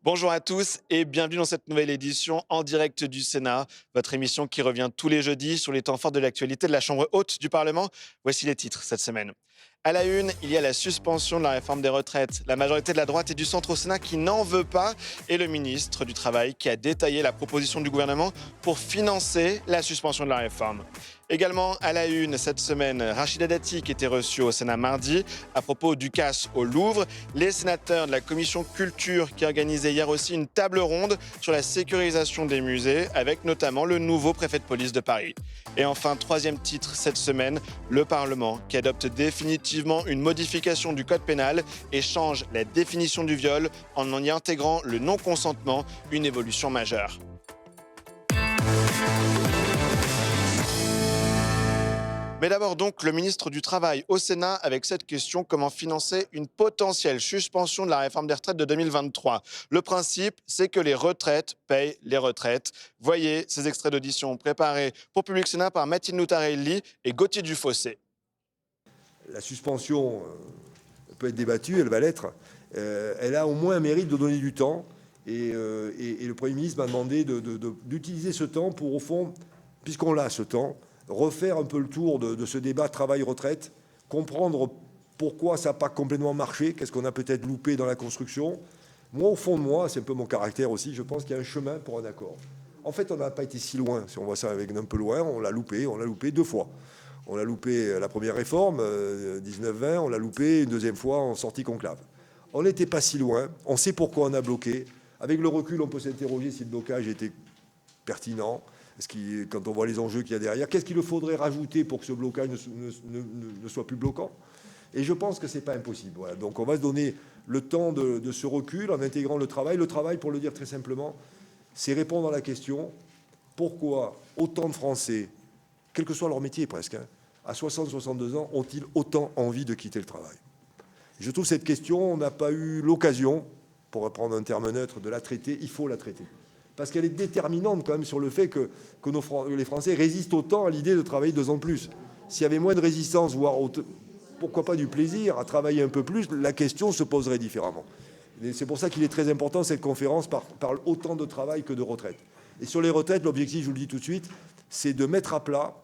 Bonjour à tous et bienvenue dans cette nouvelle édition en direct du Sénat, votre émission qui revient tous les jeudis sur les temps forts de l'actualité de la Chambre haute du Parlement. Voici les titres cette semaine. À la une, il y a la suspension de la réforme des retraites. La majorité de la droite et du centre au Sénat qui n'en veut pas et le ministre du Travail qui a détaillé la proposition du gouvernement pour financer la suspension de la réforme. Également à la une cette semaine, Rachida Dati qui était reçue au Sénat mardi à propos du casse au Louvre. Les sénateurs de la commission culture qui organisaient hier aussi une table ronde sur la sécurisation des musées avec notamment le nouveau préfet de police de Paris. Et enfin, troisième titre cette semaine, le Parlement qui adopte définitivement une modification du code pénal et change la définition du viol en y intégrant le non-consentement, une évolution majeure. Mais d'abord donc le ministre du Travail au Sénat avec cette question, comment financer une potentielle suspension de la réforme des retraites de 2023. Le principe, c'est que les retraites payent les retraites. Voyez ces extraits d'audition préparés pour Public Sénat par Mathilde Noutarelli et Gauthier Dufossé. La suspension peut être débattue, elle va l'être. Elle a au moins un mérite de donner du temps. Et le Premier ministre m'a demandé d'utiliser ce temps pour, au fond, puisqu'on l'a ce temps, refaire un peu le tour de ce débat travail-retraite, comprendre pourquoi ça n'a pas complètement marché, qu'est-ce qu'on a peut-être loupé dans la construction. Moi, au fond de moi, c'est un peu mon caractère aussi, je pense qu'il y a un chemin pour un accord. En fait, on n'a pas été si loin, si on voit ça avec un peu loin, on l'a loupé deux fois. On a loupé la première réforme, 19-20, on l'a loupé une deuxième fois en sortie conclave. On n'était pas si loin, on sait pourquoi on a bloqué. Avec le recul, on peut s'interroger si le blocage était pertinent. Quand on voit les enjeux qu'il y a derrière, qu'est-ce qu'il faudrait rajouter pour que ce blocage ne soit plus bloquant? Et je pense que ce n'est pas impossible. Voilà. Donc on va se donner le temps de ce recul en intégrant le travail. Le travail, pour le dire très simplement, c'est répondre à la question pourquoi autant de Français, quel que soit leur métier presque, à 60-62 ans, ont-ils autant envie de quitter le travail? Je trouve cette question, on n'a pas eu l'occasion, pour reprendre un terme neutre, de la traiter. Il faut la traiter. Parce qu'elle est déterminante quand même sur le fait que les Français résistent autant à l'idée de travailler 2 ans de plus. S'il y avait moins de résistance, voire pourquoi pas du plaisir à travailler un peu plus, la question se poserait différemment. Et c'est pour ça qu'il est très important, cette conférence parle autant de travail que de retraite. Et sur les retraites, l'objectif, je vous le dis tout de suite, c'est de mettre à plat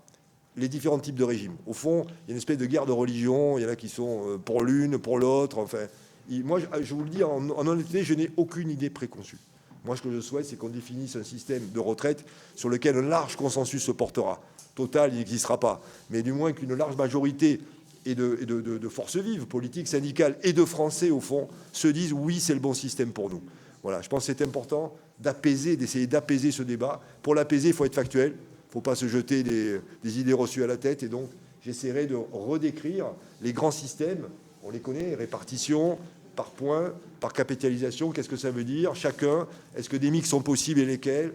les différents types de régimes. Au fond, il y a une espèce de guerre de religion, il y en a qui sont pour l'une, pour l'autre. Enfin, moi, je vous le dis en honnêteté, je n'ai aucune idée préconçue. Moi, ce que je souhaite, c'est qu'on définisse un système de retraite sur lequel un large consensus se portera. Total, il n'existera pas. Mais du moins qu'une large majorité et de forces vives, politiques, syndicales et de Français, au fond, se disent oui, c'est le bon système pour nous. Voilà, je pense que c'est important d'essayer d'apaiser ce débat. Pour l'apaiser, il faut être factuel. Il ne faut pas se jeter des idées reçues à la tête. Et donc, j'essaierai de redécrire les grands systèmes. On les connaît, répartition, par points, par capitalisation. Qu'est-ce que ça veut dire? Chacun, est-ce que des mix sont possibles et lesquels?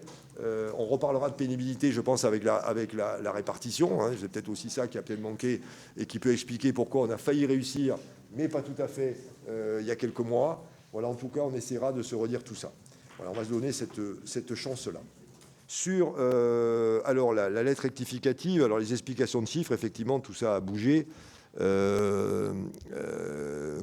On reparlera de pénibilité, je pense, avec la répartition. Hein. C'est peut-être aussi ça qui a peut-être manqué et qui peut expliquer pourquoi on a failli réussir, mais pas tout à fait, il y a quelques mois. Voilà, en tout cas, on essaiera de se redire tout ça. Voilà, on va se donner cette chance-là. Sur alors la lettre rectificative, alors les explications de chiffres, effectivement, tout ça a bougé.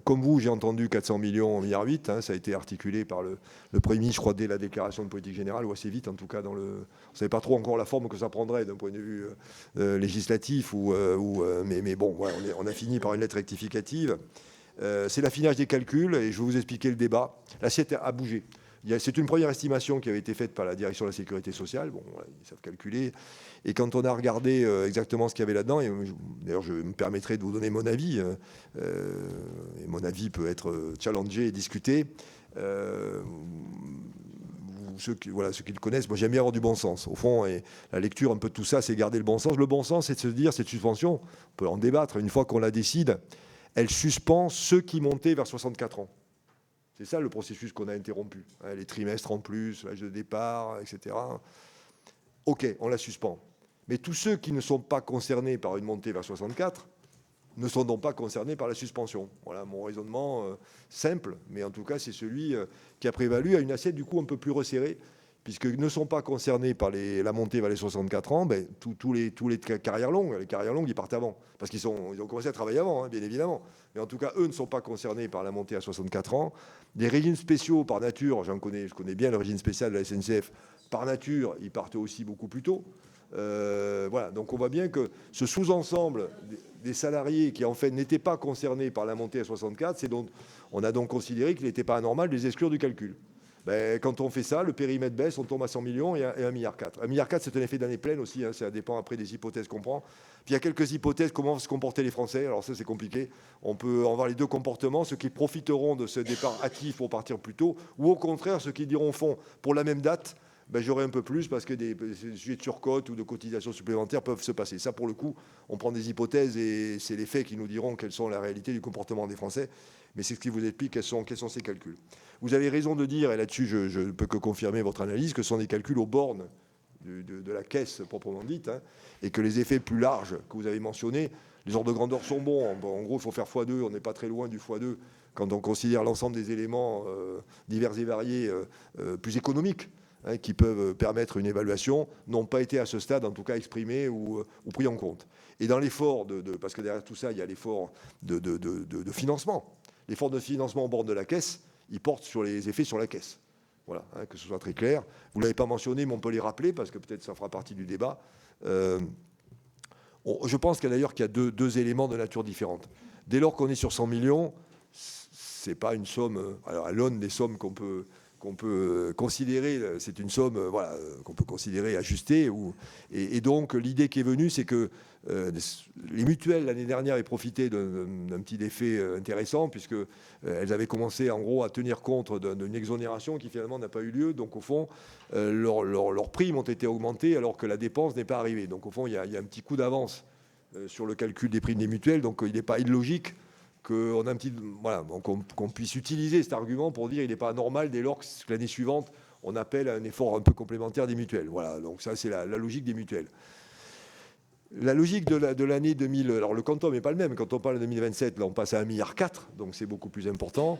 Comme vous, j'ai entendu 400 millions, 1,8 milliard, hein, ça a été articulé par le Premier ministre, je crois, dès la déclaration de politique générale, ou assez vite, en tout cas, on ne savait pas trop encore la forme que ça prendrait d'un point de vue législatif, mais bon, ouais, on a fini par une lettre rectificative. C'est l'affinage des calculs, et je vais vous expliquer le débat. L'assiette a bougé. C'est une première estimation qui avait été faite par la direction de la sécurité sociale. Bon, ils savent calculer. Et quand on a regardé exactement ce qu'il y avait là-dedans, et d'ailleurs je me permettrai de vous donner mon avis, et mon avis peut être challengé et discuté. Ceux qui le connaissent, moi j'aime bien avoir du bon sens. Au fond, et la lecture un peu de tout ça, c'est garder le bon sens. Le bon sens, c'est de se dire, cette suspension, on peut en débattre, une fois qu'on la décide, elle suspend ceux qui montaient vers 64 ans. C'est ça le processus qu'on a interrompu. Les trimestres en plus, l'âge de départ, etc. OK, on la suspend. Mais tous ceux qui ne sont pas concernés par une montée vers 64 ne sont donc pas concernés par la suspension. Voilà mon raisonnement simple, mais en tout cas, c'est celui qui a prévalu à une assiette du coup un peu plus resserrée, puisque ne sont pas concernés par la montée vers les 64 ans, ben, tous les carrières longues, ils partent avant, parce ils ont commencé à travailler avant, hein, bien évidemment. Mais en tout cas, eux ne sont pas concernés par la montée à 64 ans. Des régimes spéciaux par nature, je connais bien le régime spécial de la SNCF, par nature, ils partent aussi beaucoup plus tôt. Voilà, donc on voit bien que ce sous-ensemble des salariés qui en fait n'étaient pas concernés par la montée à 64, on a donc considéré qu'il n'était pas anormal de les exclure du calcul. Ben, quand on fait ça, le périmètre baisse, on tombe à 100 millions et 1,4 milliard. 1,4 milliard, c'est un effet d'année pleine aussi, hein, ça dépend après des hypothèses qu'on prend. Puis il y a quelques hypothèses, comment se comporter les Français, alors ça c'est compliqué. On peut avoir les deux comportements, ceux qui profiteront de ce départ hâtif pour partir plus tôt, ou au contraire ceux qui diront fond, pour la même date, ben, j'aurai un peu plus parce que des sujets de surcote ou de cotisations supplémentaires peuvent se passer. Ça, pour le coup, on prend des hypothèses et c'est les faits qui nous diront quelles sont la réalité du comportement des Français. Mais c'est ce qui vous explique quels sont ces calculs. Vous avez raison de dire, et là-dessus je ne peux que confirmer votre analyse, que ce sont des calculs aux bornes de la caisse proprement dite, hein, et que les effets plus larges que vous avez mentionnés, les ordres de grandeur sont bons. En gros, il faut faire x2, on n'est pas très loin du x2 quand on considère l'ensemble des éléments divers et variés plus économiques, hein, qui peuvent permettre une évaluation, n'ont pas été à ce stade, en tout cas, exprimés ou pris en compte. Et dans l'effort, parce que derrière tout ça, il y a l'effort de financement. L'effort de financement au bord de la caisse, il porte sur les effets sur la caisse. Voilà, hein, que ce soit très clair. Vous ne l'avez pas mentionné, mais on peut les rappeler, parce que peut-être ça fera partie du débat. Je pense d'ailleurs qu'il y a deux éléments de nature différente. Dès lors qu'on est sur 100 millions, ce n'est pas une somme... Alors à l'aune des sommes qu'on peut considérer, c'est une somme voilà, qu'on peut considérer ajustée. Et donc l'idée qui est venue, c'est que les mutuelles l'année dernière avaient profité d'un petit effet intéressant, puisqu'elles avaient commencé en gros à tenir compte d'une exonération qui finalement n'a pas eu lieu. Donc au fond, leurs primes ont été augmentées alors que la dépense n'est pas arrivée. Donc au fond, il y a un petit coup d'avance sur le calcul des primes des mutuelles. Donc il n'est pas illogique qu'on puisse utiliser cet argument pour dire qu'il n'est pas anormal dès lors que l'année suivante, on appelle à un effort un peu complémentaire des mutuelles. Voilà, donc ça, c'est la logique des mutuelles. La logique de l'année 2000, alors le quantum n'est pas le même. Quand on parle de 2027, là, on passe à 1,4 milliard, donc c'est beaucoup plus important.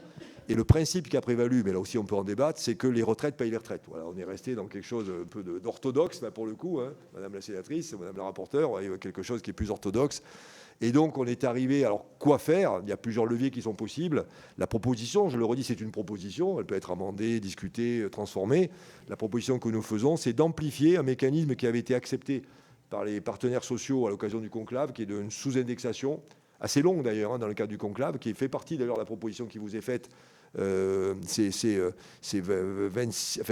Et le principe qui a prévalu, mais là aussi on peut en débattre, c'est que les retraites payent les retraites. Voilà, on est resté dans quelque chose un peu d'orthodoxe, là pour le coup, hein, Madame la sénatrice, Madame la rapporteure, quelque chose qui est plus orthodoxe. Et donc, on est arrivé... Alors, quoi faire? Il y a plusieurs leviers qui sont possibles. La proposition, je le redis, c'est une proposition. Elle peut être amendée, discutée, transformée. La proposition que nous faisons, c'est d'amplifier un mécanisme qui avait été accepté par les partenaires sociaux à l'occasion du conclave, qui est d'une sous-indexation, assez longue d'ailleurs, hein, dans le cadre du conclave, qui fait partie d'ailleurs de la proposition qui vous est faite. C'est 26,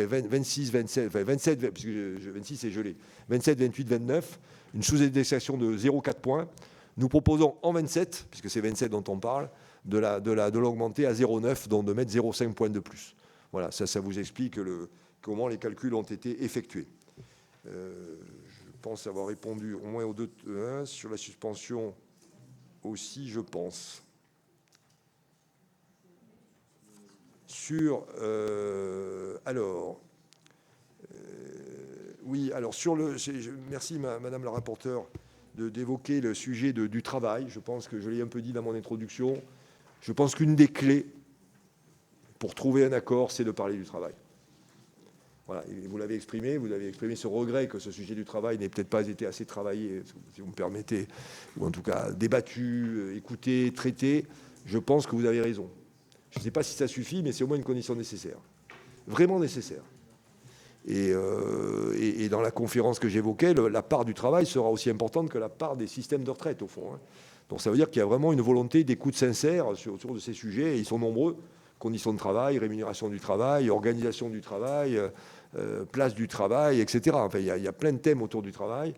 27, 27, puisque 26 est gelé. 27, 28, 29, une sous-indexation de 0,4 points. Nous proposons en 27, puisque c'est 27 dont on parle, de l'augmenter à 0,9, donc de mettre 0,5 points de plus. Voilà, ça vous explique comment les calculs ont été effectués. Je pense avoir répondu au moins aux deux. Sur la suspension aussi, je pense. Oui, alors sur le... Merci Madame la rapporteure d'évoquer le sujet du travail. Je pense que je l'ai un peu dit dans mon introduction. Je pense qu'une des clés pour trouver un accord, c'est de parler du travail. Voilà, et vous avez exprimé ce regret que ce sujet du travail n'ait peut-être pas été assez travaillé, si vous me permettez, ou en tout cas débattu, écouté, traité. Je pense que vous avez raison. Je ne sais pas si ça suffit, mais c'est au moins une condition nécessaire. Vraiment nécessaire. Et dans la conférence que j'évoquais, la part du travail sera aussi importante que la part des systèmes de retraite, au fond. Hein. Donc ça veut dire qu'il y a vraiment une volonté d'écoute sincère autour de ces sujets, et ils sont nombreux. Conditions de travail, rémunération du travail, organisation du travail, place du travail, etc. Enfin, il y a plein de thèmes autour du travail.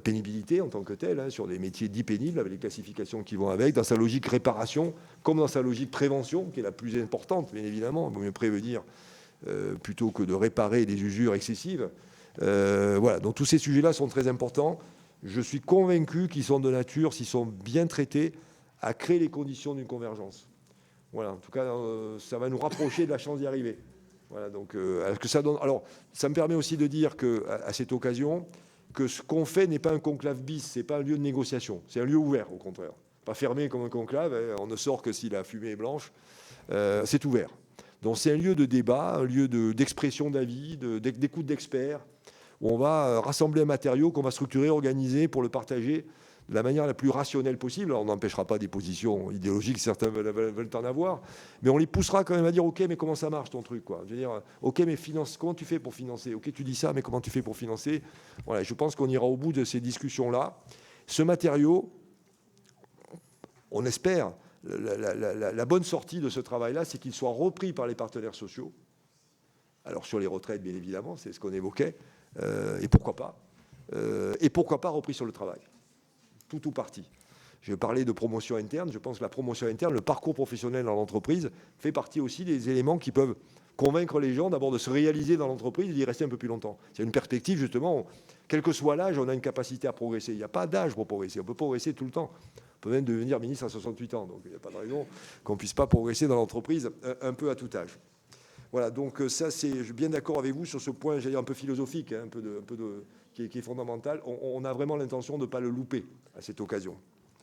Pénibilité en tant que telle, hein, sur des métiers dits pénibles, avec les classifications qui vont avec, dans sa logique réparation, comme dans sa logique prévention, qui est la plus importante, bien évidemment. Il vaut mieux prévenir plutôt que de réparer des usures excessives. Voilà, donc tous ces sujets-là sont très importants. Je suis convaincu qu'ils sont de nature, s'ils sont bien traités, à créer les conditions d'une convergence. Voilà, en tout cas, ça va nous rapprocher de la chance d'y arriver. Voilà, donc, que ça donne... Alors, ça me permet aussi de dire qu'à cette occasion, que ce qu'on fait n'est pas un conclave bis, ce n'est pas un lieu de négociation, c'est un lieu ouvert, au contraire. Pas fermé comme un conclave, hein, on ne sort que si la fumée est blanche, c'est ouvert. Donc c'est un lieu de débat, un lieu d'expression d'avis, d'écoute d'experts, où on va rassembler un matériau qu'on va structurer, organiser pour le partager de la manière la plus rationnelle possible. Alors, on n'empêchera pas des positions idéologiques, certains veulent en avoir, mais on les poussera quand même à dire ok, mais comment ça marche ton truc, quoi. Je veux dire, ok, mais finance, comment tu fais pour financer? Ok, tu dis ça, mais comment tu fais pour financer? Voilà, je pense qu'on ira au bout de ces discussions-là. Ce matériau, on espère, la bonne sortie de ce travail-là, c'est qu'il soit repris par les partenaires sociaux. Alors sur les retraites, bien évidemment, c'est ce qu'on évoquait, et pourquoi pas repris sur le travail. Tout ou partie. Je parlais de promotion interne. Je pense que la promotion interne, le parcours professionnel dans l'entreprise, fait partie aussi des éléments qui peuvent convaincre les gens d'abord de se réaliser dans l'entreprise et d'y rester un peu plus longtemps. C'est une perspective, justement, quel que soit l'âge, on a une capacité à progresser. Il n'y a pas d'âge pour progresser. On peut progresser tout le temps. On peut même devenir ministre à 68 ans. Donc il n'y a pas de raison qu'on ne puisse pas progresser dans l'entreprise un peu à tout âge. Voilà, donc ça, je suis bien d'accord avec vous sur ce point, j'allais dire un peu philosophique, hein, qui est fondamental. On a vraiment l'intention de ne pas le louper à cette occasion.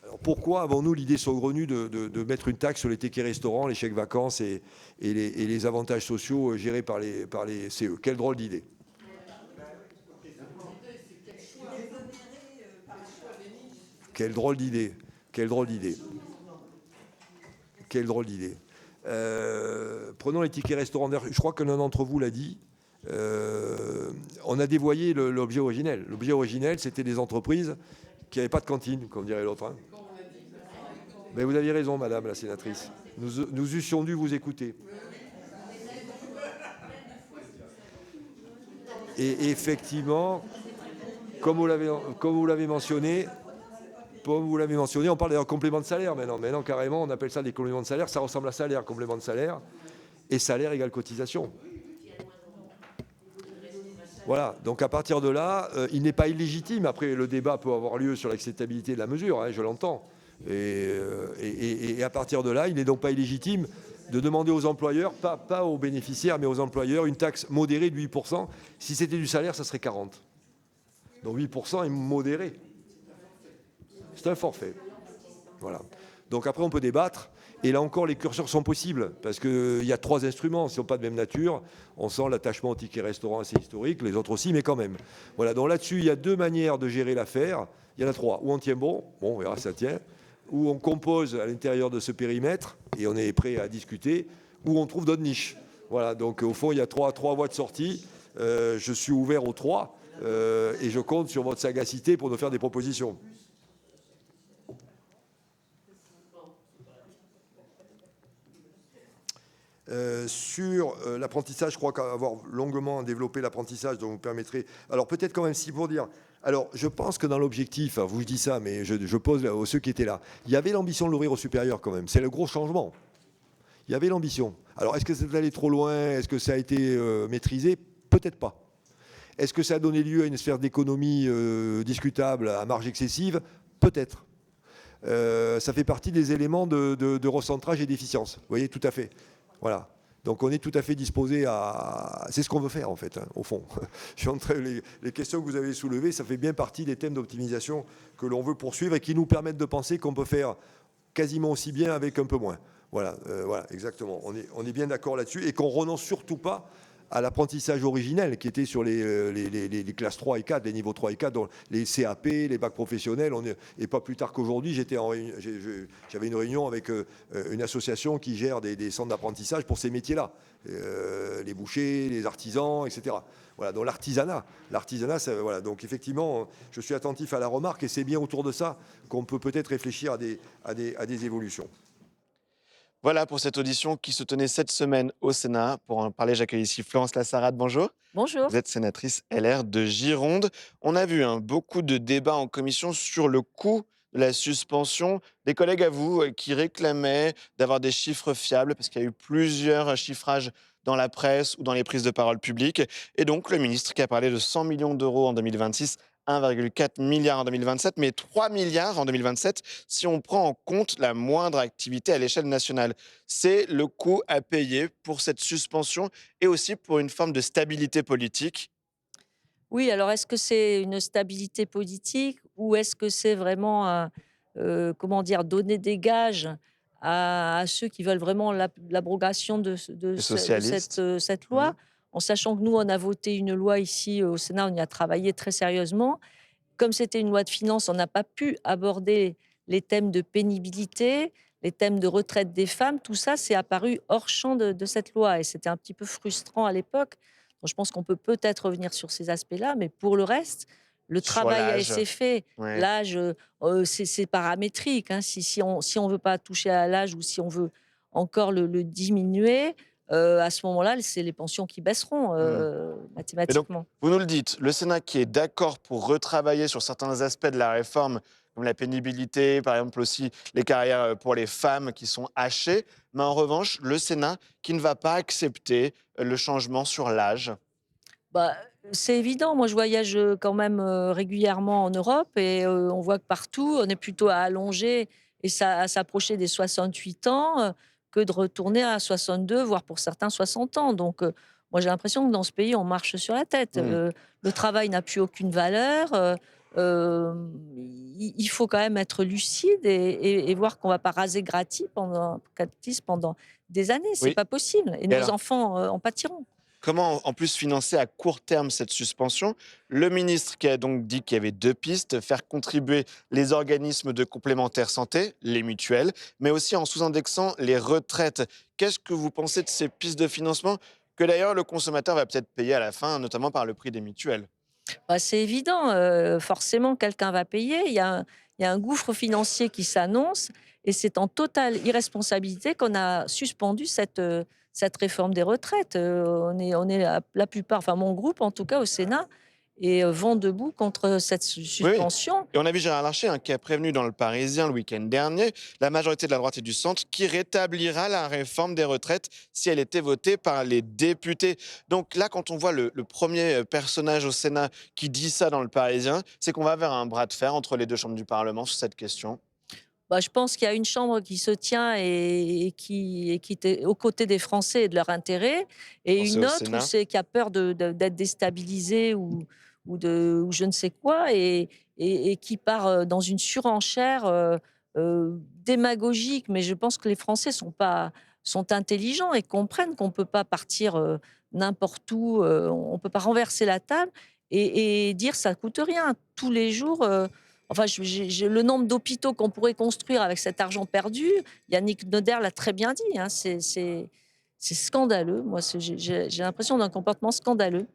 Alors pourquoi avons-nous l'idée saugrenue de mettre une taxe sur les tickets restaurants, les chèques vacances et les avantages sociaux gérés par les CE? Quelle drôle d'idée. Quelle drôle d'idée. Quelle drôle d'idée. Quelle drôle d'idée. Prenons les tickets restaurants. Je crois que l'un d'entre vous l'a dit. On a dévoyé l'objet originel. L'objet originel, c'était des entreprises qui n'avaient pas de cantine, comme dirait l'autre. Hein. Mais vous aviez raison, madame la sénatrice. Nous eussions dû vous écouter. Et effectivement, comme vous l'avez mentionné, on parle d'un complément de salaire maintenant. Maintenant, carrément, on appelle ça des compléments de salaire. Ça ressemble à salaire, complément de salaire. Et salaire égale cotisation. Voilà, donc à partir de là, il n'est pas illégitime. Après, le débat peut avoir lieu sur l'acceptabilité de la mesure, hein, je l'entends. Et à partir de là, il n'est donc pas illégitime de demander aux employeurs, pas aux bénéficiaires, mais aux employeurs, une taxe modérée de 8%. Si c'était du salaire, ça serait 40%. Donc 8% est modéré. C'est un forfait. Voilà. Donc après, on peut débattre. Et là encore, les curseurs sont possibles, parce qu'il y a 3 instruments, ils ne sont pas de même nature. On sent l'attachement au ticket restaurant assez historique, les autres aussi, mais quand même. Voilà, donc là-dessus, il y a 2 manières de gérer l'affaire. Il y en a 3. Ou on tient bon, on verra si ça tient. Ou on compose à l'intérieur de ce périmètre, et on est prêt à discuter. Ou on trouve d'autres niches. Voilà, donc au fond, il y a 3 voies de sortie. Je suis ouvert aux 3, et je compte sur votre sagacité pour nous faire des propositions. Sur l'apprentissage, je crois qu'avoir longuement développé l'apprentissage, donc vous permettrez. Alors peut-être quand même si pour dire. Alors je pense que dans l'objectif, vous je dis ça, mais je pose à ceux qui étaient là. Il y avait l'ambition de l'ouvrir au supérieur quand même. C'est le gros changement. Il y avait l'ambition. Alors est-ce que c'est allé trop loin? Est-ce que ça a été maîtrisé? Peut-être pas. Est-ce que ça a donné lieu à une sphère d'économie discutable à marge excessive? Peut-être. Ça fait partie des éléments de recentrage et d'efficience. Vous voyez, tout à fait. Voilà. Donc on est tout à fait disposé à... C'est ce qu'on veut faire en fait, hein, au fond. Les questions que vous avez soulevées, ça fait bien partie des thèmes d'optimisation que l'on veut poursuivre et qui nous permettent de penser qu'on peut faire quasiment aussi bien avec un peu moins. Voilà, voilà, exactement. On est bien d'accord là-dessus et qu'on renonce surtout pas à l'apprentissage originel qui était sur les classes 3 et 4, les niveaux 3 et 4, donc les CAP, les bacs professionnels. Et pas plus tard qu'aujourd'hui, j'avais une réunion avec une association qui gère des centres d'apprentissage pour ces métiers-là. Les bouchers, les artisans, etc. Voilà, donc l'artisanat, voilà. Donc effectivement, je suis attentif à la remarque et c'est bien autour de ça qu'on peut peut-être réfléchir à des évolutions. Voilà pour cette audition qui se tenait cette semaine au Sénat. Pour en parler, j'accueille ici Florence Lassarade. Bonjour. Bonjour. Vous êtes sénatrice LR de Gironde. On a vu beaucoup de débats en commission sur le coût de la suspension. Des collègues à vous qui réclamaient d'avoir des chiffres fiables parce qu'il y a eu plusieurs chiffrages dans la presse ou dans les prises de parole publiques. Et donc, le ministre qui a parlé de 100 millions d'euros en 2026, 1,4 milliard en 2027, mais 3 milliards en 2027 si on prend en compte la moindre activité à l'échelle nationale. C'est le coût à payer pour cette suspension et aussi pour une forme de stabilité politique. Oui, alors est-ce que c'est une stabilité politique ou est-ce que c'est vraiment, comment dire, donner des gages à ceux qui veulent vraiment l'abrogation Les socialistes. cette Mmh. loi, en sachant que nous, on a voté une loi ici au Sénat, on y a travaillé très sérieusement. Comme c'était une loi de finances, on n'a pas pu aborder les thèmes de pénibilité, les thèmes de retraite des femmes. Tout ça, c'est apparu hors champ de cette loi et c'était un petit peu frustrant à l'époque. Donc je pense qu'on peut peut-être revenir sur ces aspects-là, mais pour le reste, le Sur travail a l'âge. été fait. Ouais. L'âge, c'est paramétrique, hein. Si on veut pas toucher à l'âge ou si on veut encore le diminuer, à ce moment-là, c'est les pensions qui baisseront, Mmh. Et donc, mathématiquement. vous nous le dites, le Sénat qui est d'accord pour retravailler sur certains aspects de la réforme, comme la pénibilité, par exemple aussi les carrières pour les femmes qui sont hachées, mais en revanche, le Sénat qui ne va pas accepter le changement sur l'âge. Bah, c'est évident. Moi, je voyage, quand même, régulièrement en Europe et on voit que partout, on est plutôt à allonger et à s'approcher des 68 ans, que de retourner à 62, voire pour certains 60 ans. Donc moi, j'ai l'impression que dans ce pays, on marche sur la tête. Mmh. Le travail n'a plus aucune valeur, il faut quand même être lucide et voir qu'on ne va pas raser gratis pendant des années. C'est Oui. pas possible et Et nos alors, enfants, en pâtiront. comment en plus financer à court terme cette suspension? Le ministre qui a donc dit qu'il y avait deux pistes, faire contribuer les organismes de complémentaire santé, les mutuelles, mais aussi en sous-indexant les retraites. Qu'est-ce que vous pensez de ces pistes de financement que d'ailleurs le consommateur va peut-être payer à la fin, notamment par le prix des mutuelles? Bah, c'est évident, forcément quelqu'un va payer. Il y a un gouffre financier qui s'annonce et c'est en totale irresponsabilité qu'on a suspendu cette réforme des retraites. On est la plupart, enfin mon groupe en tout cas au Sénat est, vent debout contre cette Oui, oui. suspension. Et on a vu Gérard Larcher qui a prévenu dans Le Parisien le week-end dernier la majorité de la droite et du centre qui rétablira la réforme des retraites si elle était votée par les députés. Donc là, quand on voit le premier personnage au Sénat qui dit ça dans Le Parisien, c'est qu'on va vers un bras de fer entre les deux chambres du Parlement sur cette question. Bah, je pense qu'il y a une chambre qui se tient et qui était aux côtés des Français et de leurs intérêts, et Pensez une au autre où Sénat. c'est qui a peur d'être déstabilisée ou je ne sais quoi, et qui part dans une surenchère démagogique. Mais je pense que les Français sont intelligents et comprennent qu'on ne peut pas partir n'importe où, on ne peut pas renverser la table et dire ça coûte rien. Tous les jours, enfin, j'ai le nombre d'hôpitaux qu'on pourrait construire avec cet argent perdu. Yannick Noder l'a très bien dit, hein, c'est scandaleux. Moi, j'ai l'impression d'un comportement scandaleux.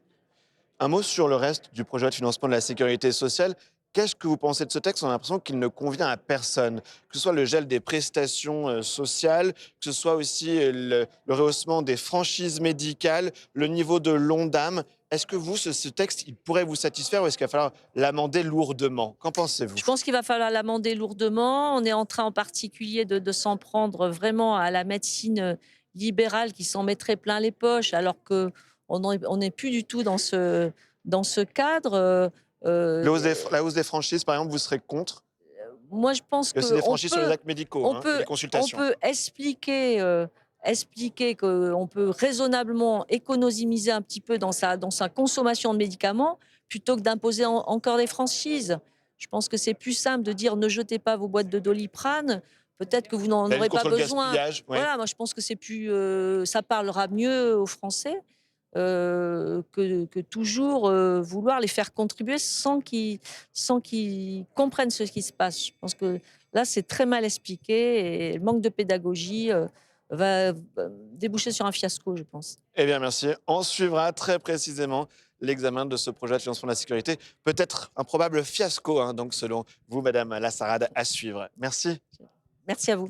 Un mot sur le reste du projet de financement de la sécurité sociale. Qu'est-ce que vous pensez de ce texte? On a l'impression qu'il ne convient à personne. Que ce soit le gel des prestations sociales, que ce soit aussi le rehaussement des franchises médicales, le niveau de l'ONDAM. Est-ce que vous, ce texte, il pourrait vous satisfaire ou est-ce qu'il va falloir l'amender lourdement? Qu'en pensez-vous? Je pense qu'il va falloir l'amender lourdement. On est en train en particulier de s'en prendre vraiment à la médecine libérale qui s'en mettrait plein les poches, alors qu'on n'est plus du tout dans ce cadre. Euh, La hausse des franchises, par exemple, vous serez contre? Moi, je pense Il y a aussi des qu'on franchises sur les peut actes médicaux on hein, et peut les on consultations. peut expliquer qu'on peut raisonnablement économiser un petit peu dans sa consommation de médicaments, plutôt que d'imposer encore des franchises. Je pense que c'est plus simple de dire: «Ne jetez pas vos boîtes de Doliprane, peut-être que vous n'en La lutte aurez pas contre le besoin». gaspillage, oui. Voilà, moi je pense que c'est plus, ça parlera mieux aux Français, que toujours, vouloir les faire contribuer sans qu'ils comprennent ce qui se passe. Je pense que là, c'est très mal expliqué et le manque de pédagogie, va déboucher sur un fiasco, je pense. Eh bien, merci. On suivra très précisément l'examen de ce projet de financement de la sécurité. Peut-être un probable fiasco, hein, donc selon vous, Madame Lassarade, à suivre. Merci. Merci à vous.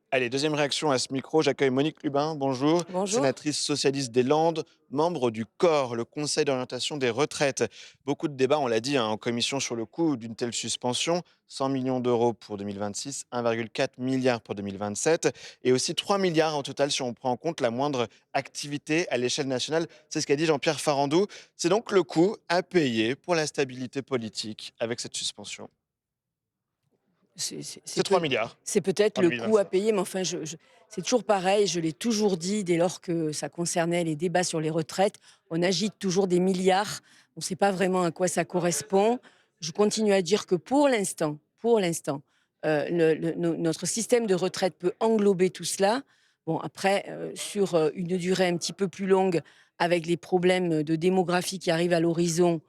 Allez, deuxième réaction à ce micro. J'accueille Monique Lubin. Bonjour. Bonjour. Sénatrice socialiste des Landes, membre du COR, le Conseil d'orientation des retraites. Beaucoup de débats, on l'a dit, hein, en commission sur le coût d'une telle suspension. 100 millions d'euros pour 2026, 1,4 milliard pour 2027 et aussi 3 milliards en total si on prend en compte la moindre activité à l'échelle nationale. C'est ce qu'a dit Jean-Pierre Farandou. C'est donc le coût à payer pour la stabilité politique avec cette suspension. C'est C'est 3 peut milliards c'est peut-être en le coût à 2027. payer, mais enfin, c'est toujours pareil, je l'ai toujours dit dès lors que ça concernait les débats sur les retraites. On agite toujours des milliards, on ne sait pas vraiment à quoi ça correspond. Je continue à dire que pour pour l'instant. Notre système de retraite peut englober tout cela. Bon, après, sur une durée un petit peu plus longue, avec les problèmes de démographie qui arrivent à l'horizon,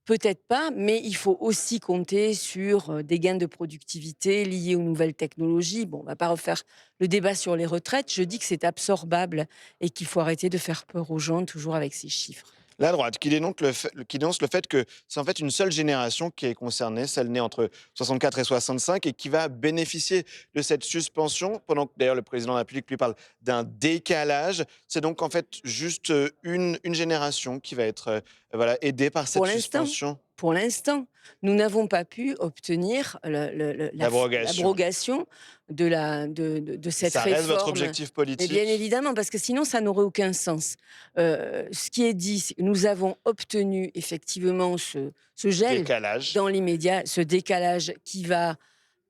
peut-être pas, mais il faut aussi compter sur des gains de productivité liés aux nouvelles technologies. Bon, on ne va pas refaire le débat sur les retraites. Je dis que c'est absorbable et qu'il faut arrêter de faire peur aux gens, toujours avec ces chiffres. La droite qui dénonce le fait que c'est en fait une seule génération qui est concernée, celle née entre 64 et 65, et qui va bénéficier de cette suspension, pendant que d'ailleurs le président de la République lui parle d'un décalage. C'est donc en fait juste une génération qui va être voilà, aidée par cette Pour l'instant. suspension. Pour l'instant, nous n'avons pas pu obtenir L'abrogation. l'abrogation de cette Ça reste votre réforme. objectif Mais politique. bien évidemment, parce que sinon, ça n'aurait aucun sens. Ce qui est dit, c'est que nous avons obtenu effectivement ce gel Décalage. dans l'immédiat, ce décalage qui va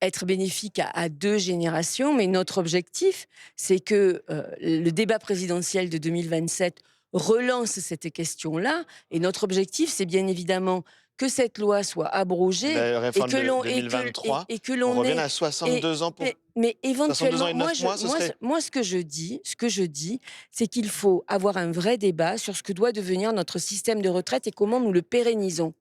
être bénéfique à 2 générations. Mais notre objectif, c'est que le débat présidentiel de 2027 relance cette question-là. Et notre objectif, c'est bien évidemment que cette loi soit abrogée La et réforme que de l'on 2023, et que on l'on revient ait à 62 ans pour... mais 62 ans éventuellement, et 9 mois, ce serait... moi, ce que je dis, c'est qu'il faut avoir un vrai débat sur ce que doit devenir notre système de retraite et comment nous le pérennisons.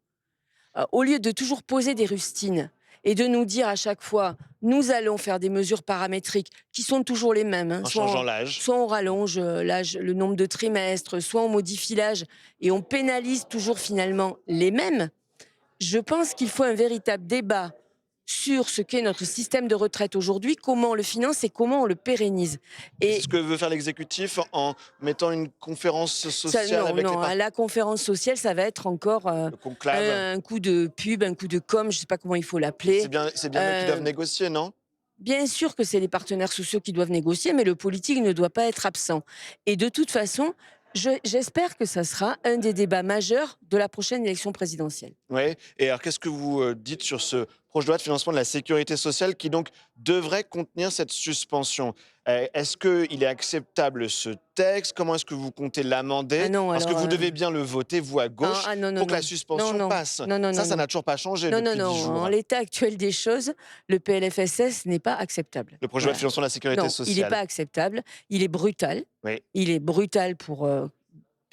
Au lieu de toujours poser des rustines et de nous dire à chaque fois, nous allons faire des mesures paramétriques qui sont toujours les mêmes, hein, En changeant l'âge. soit on rallonge l'âge, le nombre de trimestres, soit on modifie l'âge et on pénalise toujours finalement les mêmes. Je pense qu'il faut un véritable débat sur ce qu'est notre système de retraite aujourd'hui, comment on le finance et comment on le pérennise. C'est Et ce que veut faire l'exécutif en mettant une conférence ça, sociale avec les à la conférence sociale, ça va être encore le conclave. un coup de pub, un coup de com, je ne sais pas comment il faut l'appeler. C'est bien eux qui doivent Euh, négocier, non? Bien sûr que c'est les partenaires sociaux qui doivent négocier, mais le politique ne doit pas être absent. Et de toute façon, j'espère que ça sera un des débats majeurs de la prochaine élection présidentielle. Oui. Et alors, qu'est-ce que vous dites sur ce projet de loi de financement de la sécurité sociale qui donc devrait contenir cette suspension? Est-ce qu'il est acceptable ce texte? Comment est-ce que vous comptez l'amender? Ah non, Parce que alors, vous devez bien le voter, vous à gauche, non, pour que la non, suspension non, passe. non, non, non, Ça non. n'a toujours pas changé Non, non, depuis 10 non. jours. En l'état actuel des choses, le PLFSS n'est pas acceptable. Le projet de loi de Voilà. financement de la sécurité Non, il n'est sociale. pas acceptable. Il est brutal. Oui. Il est brutal pour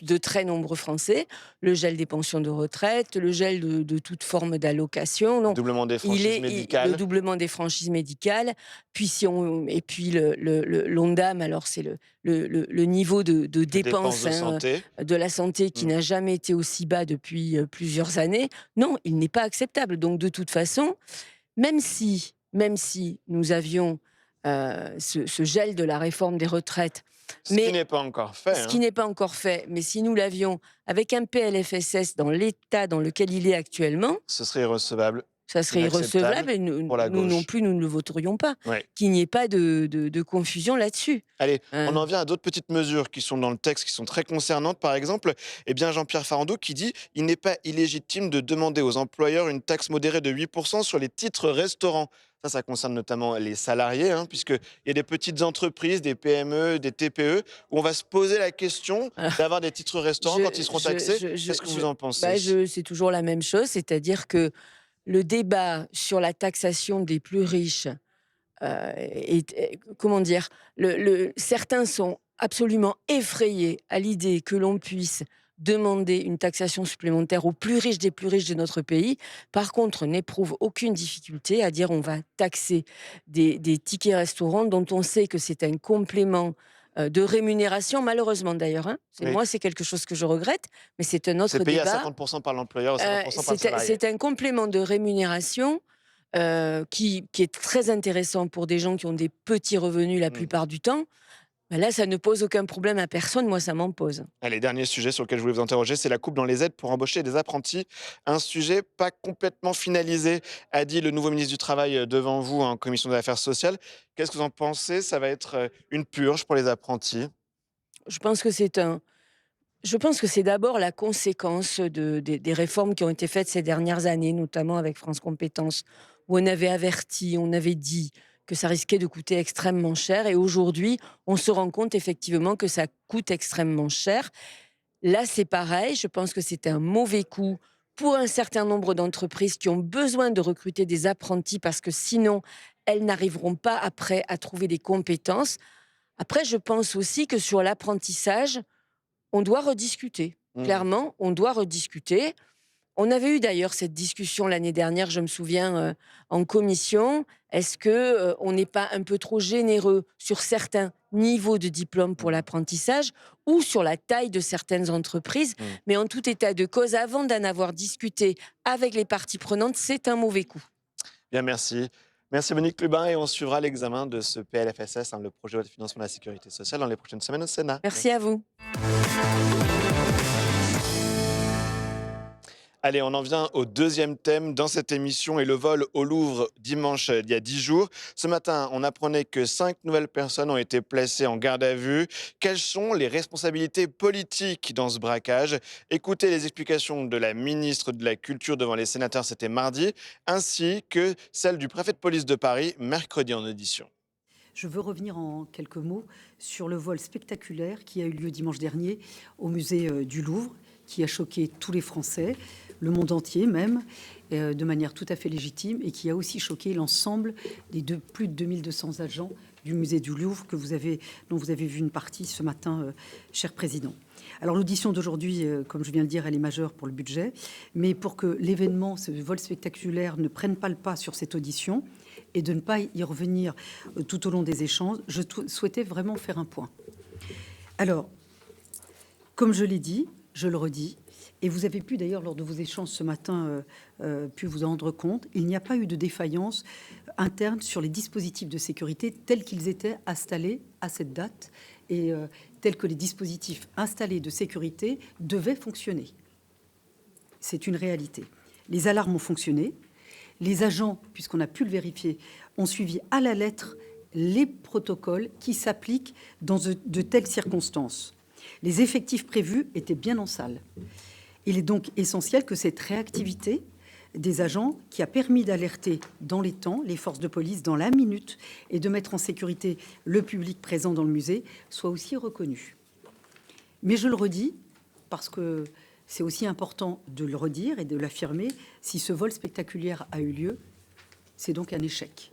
de très nombreux Français. Le gel des pensions de retraite, le gel de toute forme d'allocation. Non, Doublement des il franchises est le médicales. doublement des franchises médicales. Puis et puis l'ONDAM, alors c'est le niveau de Les dépenses dépenses de santé. de la santé qui Mm. n'a jamais été aussi bas depuis plusieurs années. Non, il n'est pas acceptable. Donc de toute façon, même si nous avions ce gel de la réforme des retraites, Ce mais qui n'est pas encore fait. ce qui Hein. n'est pas encore fait, mais si nous l'avions avec un PLFSS dans l'état dans lequel il est actuellement, Ce serait irrecevable. ça serait Inacceptable irrecevable et nous, pour la nous non gauche. plus, nous ne le voterions pas. Ouais. Qu'il n'y ait pas de confusion là-dessus. Allez, Hein. on en vient à d'autres petites mesures qui sont dans le texte, qui sont très concernantes. Par exemple, eh bien Jean-Pierre Farandou qui dit il n'est pas illégitime de demander aux employeurs une taxe modérée de 8% sur les titres restaurants. Ça concerne notamment les salariés, hein, puisqu'il y a des petites entreprises, des PME, des TPE, où on va se poser la question d'avoir des titres restaurants quand ils seront taxés. Qu'est-ce que vous en pensez? C'est toujours la même chose, c'est-à-dire que le débat sur la taxation des plus riches comment dire, certains sont absolument effrayés à l'idée que l'on puisse demander une taxation supplémentaire aux plus riches des plus riches de notre pays. Par contre, n'éprouvent aucune difficulté à dire on va taxer des tickets restaurants dont on sait que c'est un complément de rémunération, malheureusement d'ailleurs. Hein. Oui. Moi, c'est quelque chose que je regrette, mais c'est un autre C'est payé débat. à 50% par l'employeur et 50% par le salarié. C'est un complément de rémunération qui est très intéressant pour des gens qui ont des petits revenus la plupart du temps. Ben là, ça ne pose aucun problème à personne. Moi, ça m'en pose. Allez, dernier sujet sur lequel je voulais vous interroger, c'est la coupe dans les aides pour embaucher des apprentis. Un sujet pas complètement finalisé, a dit le nouveau ministre du Travail devant vous en commission des affaires sociales. Qu'est-ce que vous en pensez? Ça va être une purge pour les apprentis? Je pense que c'est d'abord la conséquence des réformes qui ont été faites ces dernières années, notamment avec France Compétences, où on avait averti, on avait dit que ça risquait de coûter extrêmement cher. Et aujourd'hui, on se rend compte effectivement que ça coûte extrêmement cher. Là, c'est pareil. Je pense que c'est un mauvais coup pour un certain nombre d'entreprises qui ont besoin de recruter des apprentis parce que sinon, elles n'arriveront pas après à trouver des compétences. Après, je pense aussi que sur l'apprentissage, on doit rediscuter. Mmh. Clairement, on doit rediscuter. On avait eu d'ailleurs cette discussion l'année dernière, je me souviens, en commission. Est-ce que on n'est pas un peu trop généreux sur certains niveaux de diplôme pour Mmh. l'apprentissage ou sur la taille de certaines entreprises? Mmh. Mais en tout état de cause, avant d'en avoir discuté avec les parties prenantes, c'est un mauvais coup. Bien, merci. Merci Monique Lubin et on suivra l'examen de ce PLFSS, le projet de loi de financement de la sécurité sociale, dans les prochaines semaines au Sénat. Merci à vous. Allez, on en vient au deuxième thème dans cette émission et le vol au Louvre dimanche il y a 10 jours. Ce matin, on apprenait que 5 nouvelles personnes ont été placées en garde à vue. Quelles sont les responsabilités politiques dans ce braquage? Écoutez les explications de la ministre de la Culture devant les sénateurs, c'était mardi, ainsi que celles du préfet de police de Paris, mercredi en audition. Je veux revenir en quelques mots sur le vol spectaculaire qui a eu lieu dimanche dernier au musée du Louvre, qui a choqué tous les Français, le monde entier même, de manière tout à fait légitime, et qui a aussi choqué l'ensemble des plus de 2200 agents du musée du Louvre dont vous avez vu une partie ce matin, cher Président. Alors l'audition d'aujourd'hui, comme je viens de dire, elle est majeure pour le budget, mais pour que l'événement, ce vol spectaculaire, ne prenne pas le pas sur cette audition et de ne pas y revenir tout au long des échanges, je souhaitais vraiment faire un point. Alors, comme je l'ai dit, je le redis, et vous avez pu d'ailleurs lors de vos échanges ce matin pu vous en rendre compte, il n'y a pas eu de défaillance interne sur les dispositifs de sécurité tels qu'ils étaient installés à cette date et tels que les dispositifs installés de sécurité devaient fonctionner. C'est une réalité. Les alarmes ont fonctionné, les agents, puisqu'on a pu le vérifier, ont suivi à la lettre les protocoles qui s'appliquent dans de telles circonstances. Les effectifs prévus étaient bien en salle. Il est donc essentiel que cette réactivité des agents, qui a permis d'alerter dans les temps les forces de police dans la minute et de mettre en sécurité le public présent dans le musée, soit aussi reconnue. Mais je le redis, parce que c'est aussi important de le redire et de l'affirmer, si ce vol spectaculaire a eu lieu, c'est donc un échec.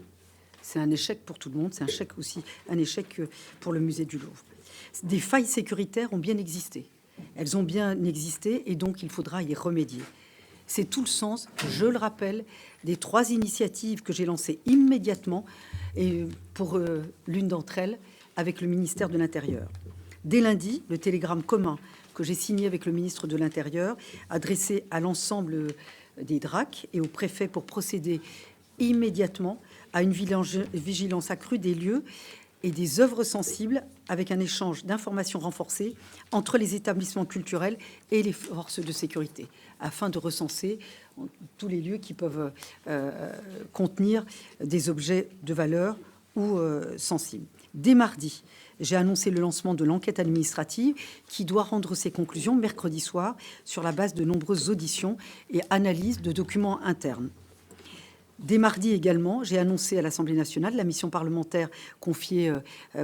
C'est un échec pour tout le monde, c'est un échec pour le musée du Louvre. Des failles sécuritaires ont bien existé. Elles ont bien existé et donc il faudra y remédier. C'est tout le sens, je le rappelle, des 3 initiatives que j'ai lancées immédiatement, et pour l'une d'entre elles, avec le ministère de l'Intérieur. Dès lundi, le télégramme commun que j'ai signé avec le ministre de l'Intérieur, adressé à l'ensemble des DRAC et au préfet pour procéder immédiatement à une vigilance accrue des lieux et des œuvres sensibles, avec un échange d'informations renforcé entre les établissements culturels et les forces de sécurité, afin de recenser tous les lieux qui peuvent contenir des objets de valeur ou sensibles. Dès mardi, j'ai annoncé le lancement de l'enquête administrative qui doit rendre ses conclusions mercredi soir sur la base de nombreuses auditions et analyses de documents internes. Dès mardi également, j'ai annoncé à l'Assemblée nationale la mission parlementaire confiée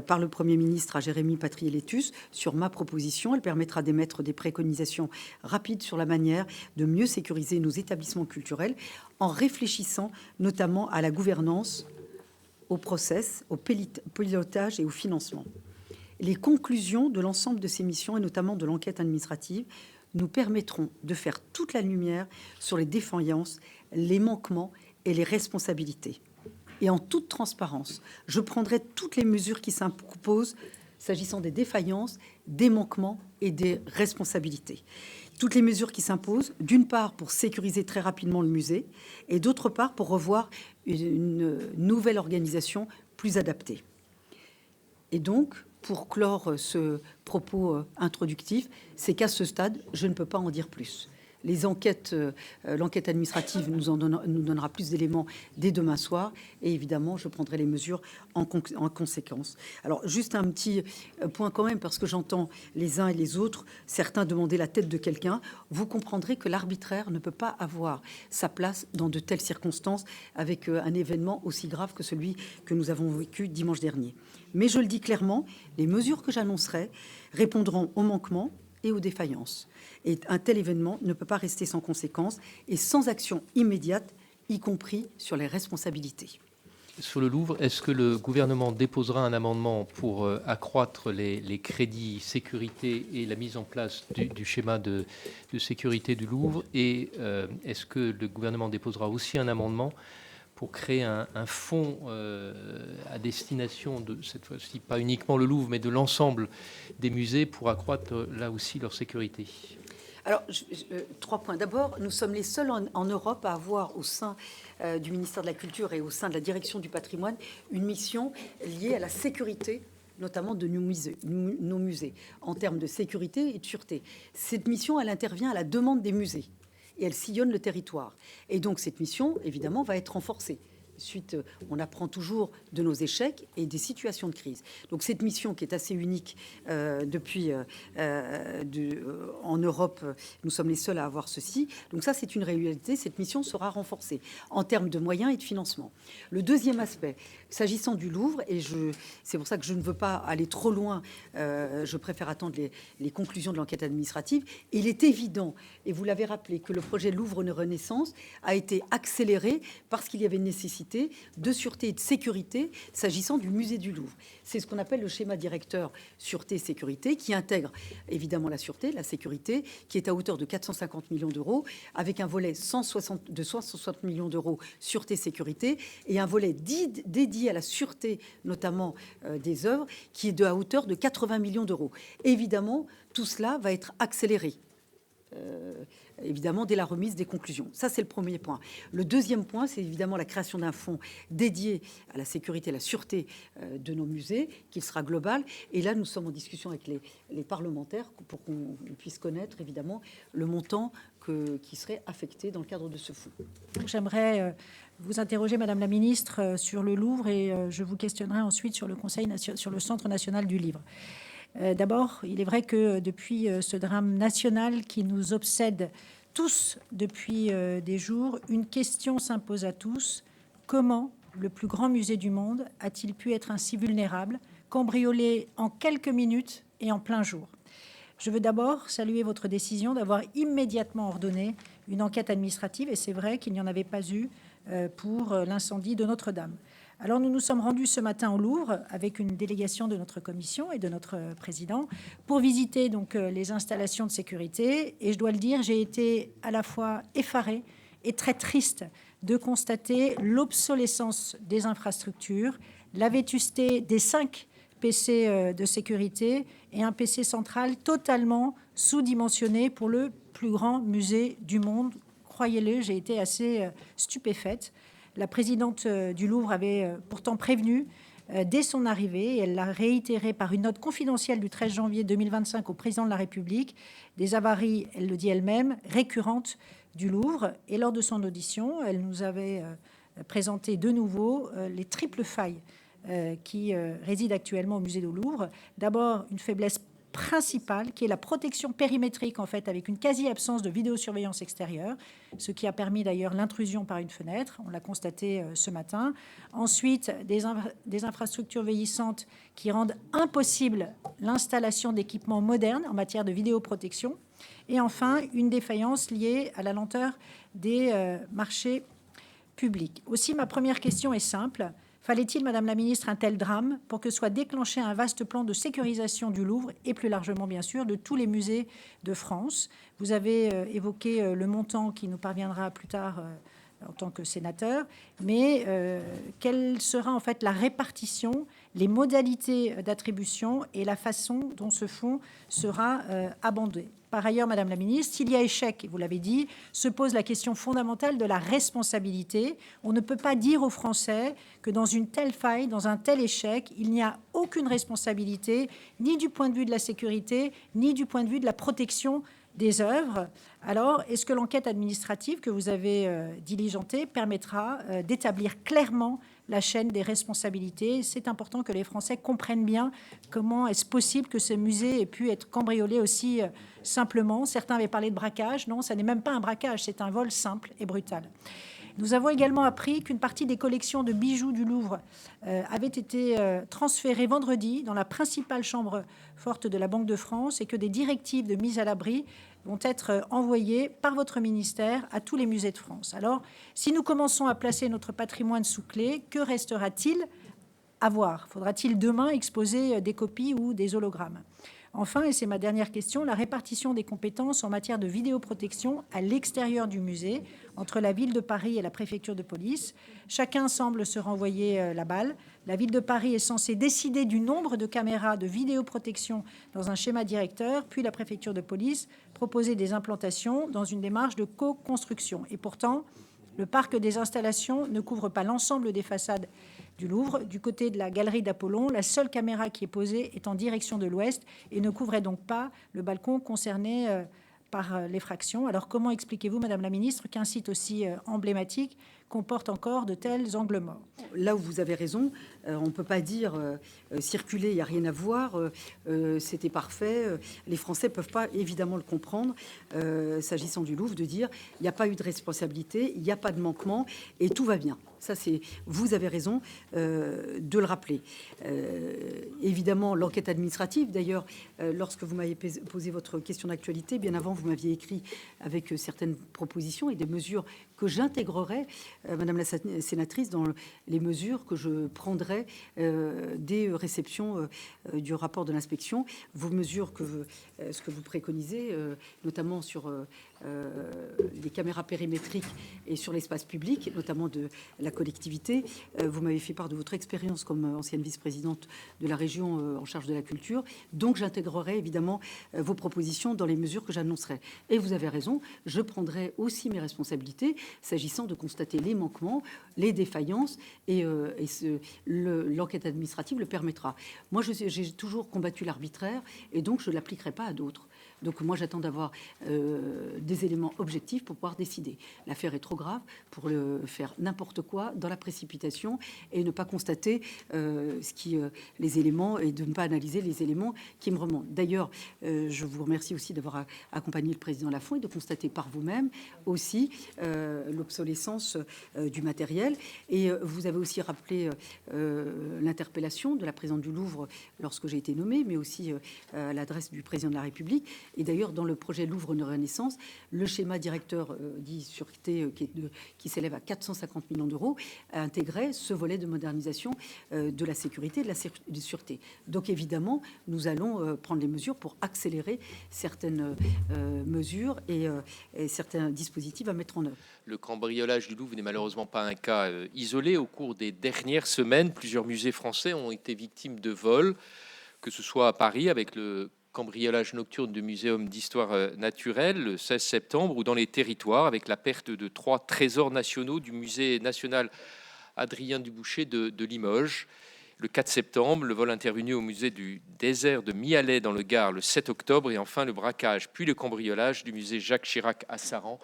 par le Premier ministre à Jérémy Patriélétus sur ma proposition. Elle permettra d'émettre des préconisations rapides sur la manière de mieux sécuriser nos établissements culturels en réfléchissant notamment à la gouvernance, au process, au pilotage et au financement. Les conclusions de l'ensemble de ces missions et notamment de l'enquête administrative nous permettront de faire toute la lumière sur les défaillances, les manquements et les responsabilités. Et en toute transparence, je prendrai toutes les mesures qui s'imposent s'agissant des défaillances, des manquements et des responsabilités. Toutes les mesures qui s'imposent, d'une part pour sécuriser très rapidement le musée et d'autre part pour revoir une nouvelle organisation plus adaptée. Et donc, pour clore ce propos introductif, c'est qu'à ce stade, je ne peux pas en dire plus. L'enquête administrative nous donnera plus d'éléments dès demain soir et évidemment, je prendrai les mesures en conséquence. Alors, juste un petit point quand même, parce que j'entends les uns et les autres, certains demander la tête de quelqu'un. Vous comprendrez que l'arbitraire ne peut pas avoir sa place dans de telles circonstances avec un événement aussi grave que celui que nous avons vécu dimanche dernier. Mais je le dis clairement, les mesures que j'annoncerai répondront aux manquements, et aux défaillances. Et un tel événement ne peut pas rester sans conséquences et sans action immédiate, y compris sur les responsabilités. Sur le Louvre, est-ce que le gouvernement déposera un amendement pour accroître les crédits sécurité et la mise en place du schéma de sécurité du Louvre? Et est-ce que le gouvernement déposera aussi un amendement pour créer un fonds à destination de, cette fois-ci, pas uniquement le Louvre, mais de l'ensemble des musées pour accroître là aussi leur sécurité? Alors, 3 points. D'abord, nous sommes les seuls en Europe à avoir au sein du ministère de la Culture et au sein de la direction du patrimoine une mission liée à la sécurité, notamment de nos musées, en termes de sécurité et de sûreté. Cette mission, elle intervient à la demande des musées et elle sillonne le territoire. Et donc, cette mission, évidemment, va être renforcée. Suite, on apprend toujours de nos échecs et des situations de crise. Donc cette mission qui est assez unique depuis en Europe, nous sommes les seuls à avoir ceci. Donc ça, c'est une réalité. Cette mission sera renforcée en termes de moyens et de financement. Le deuxième aspect, s'agissant du Louvre, et c'est pour ça que je ne veux pas aller trop loin, je préfère attendre les conclusions de l'enquête administrative. Il est évident, et vous l'avez rappelé, que le projet Louvre Renaissance a été accéléré parce qu'il y avait une nécessité de sûreté et de sécurité s'agissant du musée du Louvre. C'est ce qu'on appelle le schéma directeur sûreté-sécurité qui intègre évidemment la sûreté, la sécurité, qui est à hauteur de 450 millions d'euros, avec un volet de 160 millions d'euros sûreté-sécurité et un volet dédié à la sûreté, notamment des œuvres, qui est de à hauteur de 80 millions d'euros. Évidemment, tout cela va être accéléré. Évidemment, dès la remise des conclusions. Ça, c'est le premier point. Le deuxième point, c'est évidemment la création d'un fonds dédié à la sécurité et la sûreté de nos musées, qui sera global. Et là, nous sommes en discussion avec les parlementaires pour qu'on puisse connaître, évidemment, le montant qui serait affecté dans le cadre de ce fonds. J'aimerais vous interroger, Madame la Ministre, sur le Louvre et je vous questionnerai ensuite sur sur le Centre national du livre. D'abord, il est vrai que depuis ce drame national qui nous obsède tous depuis des jours, une question s'impose à tous. Comment le plus grand musée du monde a-t-il pu être ainsi vulnérable, cambriolé en quelques minutes et en plein jour? Je veux d'abord saluer votre décision d'avoir immédiatement ordonné une enquête administrative, et c'est vrai qu'il n'y en avait pas eu pour l'incendie de Notre-Dame. Alors nous nous sommes rendus ce matin au Louvre avec une délégation de notre commission et de notre président pour visiter donc les installations de sécurité. Et je dois le dire, j'ai été à la fois effarée et très triste de constater l'obsolescence des infrastructures, la vétusté des 5 PC de sécurité et un PC central totalement sous-dimensionné pour le plus grand musée du monde. Croyez-le, j'ai été assez stupéfaite. La présidente du Louvre avait pourtant prévenu dès son arrivée, et elle l'a réitéré par une note confidentielle du 13 janvier 2025 au président de la République, des avaries, elle le dit elle-même, récurrentes du Louvre. Et lors de son audition, elle nous avait présenté de nouveau les triples failles qui résident actuellement au musée du Louvre. D'abord, une faiblesse principale qui est la protection périmétrique, en fait, avec une quasi-absence de vidéosurveillance extérieure, ce qui a permis d'ailleurs l'intrusion par une fenêtre, on l'a constaté ce matin. Ensuite, des infrastructures vieillissantes qui rendent impossible l'installation d'équipements modernes en matière de vidéoprotection. Et enfin, une défaillance liée à la lenteur des marchés publics. Aussi, ma première question est simple. Fallait-il, Madame la Ministre, un tel drame pour que soit déclenché un vaste plan de sécurisation du Louvre et plus largement, bien sûr, de tous les musées de France? Vous avez évoqué le montant qui nous parviendra plus tard en tant que sénateur, mais quelle sera en fait la répartition, les modalités d'attribution et la façon dont ce fonds sera abondé? Par ailleurs, Madame la Ministre, s'il y a échec, vous l'avez dit, se pose la question fondamentale de la responsabilité. On ne peut pas dire aux Français que dans une telle faille, dans un tel échec, il n'y a aucune responsabilité, ni du point de vue de la sécurité, ni du point de vue de la protection des œuvres. Alors, est-ce que l'enquête administrative que vous avez diligentée permettra d'établir clairement la chaîne des responsabilités? C'est important que les Français comprennent bien comment est-ce possible que ce musée ait pu être cambriolé aussi simplement. Certains avaient parlé de braquage. Non, ça n'est même pas un braquage, c'est un vol simple et brutal. Nous avons également appris qu'une partie des collections de bijoux du Louvre avait été transférée vendredi dans la principale chambre forte de la Banque de France et que des directives de mise à l'abri vont être envoyées par votre ministère à tous les musées de France. Alors, si nous commençons à placer notre patrimoine sous clé, que restera-t-il à voir? Faudra-t-il demain exposer des copies ou des hologrammes? Enfin, et c'est ma dernière question, la répartition des compétences en matière de vidéoprotection à l'extérieur du musée, entre la ville de Paris et la préfecture de police. Chacun semble se renvoyer la balle. La ville de Paris est censée décider du nombre de caméras de vidéoprotection dans un schéma directeur, puis la préfecture de police proposer des implantations dans une démarche de co-construction. Et pourtant, le parc des installations ne couvre pas l'ensemble des façades du Louvre. Du côté de la galerie d'Apollon, la seule caméra qui est posée est en direction de l'ouest et ne couvrait donc pas le balcon concerné par l'effraction. Alors comment expliquez-vous, Madame la Ministre, qu'un site aussi emblématique comporte encore de tels angles morts? Là où vous avez raison, on ne peut pas dire circuler, il n'y a rien à voir, c'était parfait. Les Français ne peuvent pas évidemment le comprendre, s'agissant du Louvre, de dire il n'y a pas eu de responsabilité, il n'y a pas de manquement et tout va bien. Ça, c'est, vous avez raison de le rappeler. Évidemment, l'enquête administrative, d'ailleurs, lorsque vous m'avez posé votre question d'actualité, bien avant, vous m'aviez écrit avec certaines propositions et des mesures que j'intégrerai, Madame la sénatrice, dans les mesures que je prendrai dès réception du rapport de l'inspection. Vos mesures, ce que vous préconisez, notamment sur les caméras périmétriques et sur l'espace public, notamment de la collectivité. Vous m'avez fait part de votre expérience comme ancienne vice-présidente de la région en charge de la culture. Donc j'intégrerai évidemment vos propositions dans les mesures que j'annoncerai. Et vous avez raison, je prendrai aussi mes responsabilités s'agissant de constater les manquements, les défaillances et l'enquête administrative le permettra. Moi, j'ai toujours combattu l'arbitraire et donc je ne l'appliquerai pas à d'autres. Donc moi, j'attends d'avoir des éléments objectifs pour pouvoir décider. L'affaire est trop grave pour faire n'importe quoi dans la précipitation et ne pas constater les éléments et de ne pas analyser les éléments qui me remontent. D'ailleurs, je vous remercie aussi d'avoir accompagné le président Lafont et de constater par vous-même aussi l'obsolescence du matériel. Et vous avez aussi rappelé l'interpellation de la présidente du Louvre lorsque j'ai été nommée, mais aussi à l'adresse du président de la République. Et d'ailleurs, dans le projet Louvre une Renaissance, le schéma directeur dit sûreté qui s'élève à 450 millions d'euros a intégré ce volet de modernisation de la sécurité et de la sûreté. Donc évidemment, nous allons prendre les mesures pour accélérer certaines mesures et certains dispositifs à mettre en œuvre. Le cambriolage du Louvre n'est malheureusement pas un cas isolé. Au cours des dernières semaines, plusieurs musées français ont été victimes de vols, que ce soit à Paris avec le cambriolage nocturne du Muséum d'histoire naturelle le 16 septembre ou dans les territoires avec la perte de 3 trésors nationaux du Musée national Adrien Dubouché de Limoges. Le 4 septembre, le vol intervenu au musée du désert de Mialet dans le Gard le 7 octobre et enfin le braquage puis le cambriolage du musée Jacques Chirac à Saran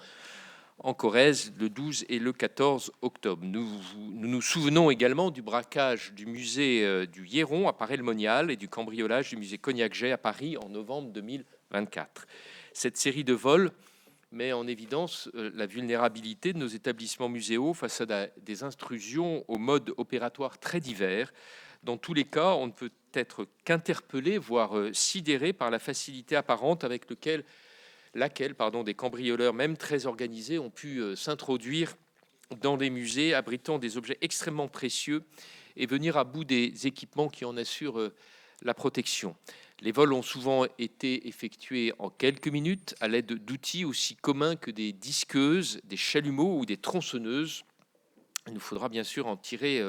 en Corrèze le 12 et le 14 octobre. Nous nous souvenons également du braquage du musée du Hieron à Paray-le-Monial et du cambriolage du musée Cognac-Jay à Paris en novembre 2024. Cette série de vols met en évidence la vulnérabilité de nos établissements muséaux face à des intrusions aux modes opératoires très divers. Dans tous les cas, on ne peut être qu'interpellé, voire sidéré par la facilité apparente avec laquelle des cambrioleurs, même très organisés, ont pu s'introduire dans des musées abritant des objets extrêmement précieux et venir à bout des équipements qui en assurent la protection. Les vols ont souvent été effectués en quelques minutes à l'aide d'outils aussi communs que des disqueuses, des chalumeaux ou des tronçonneuses. Il nous faudra bien sûr en tirer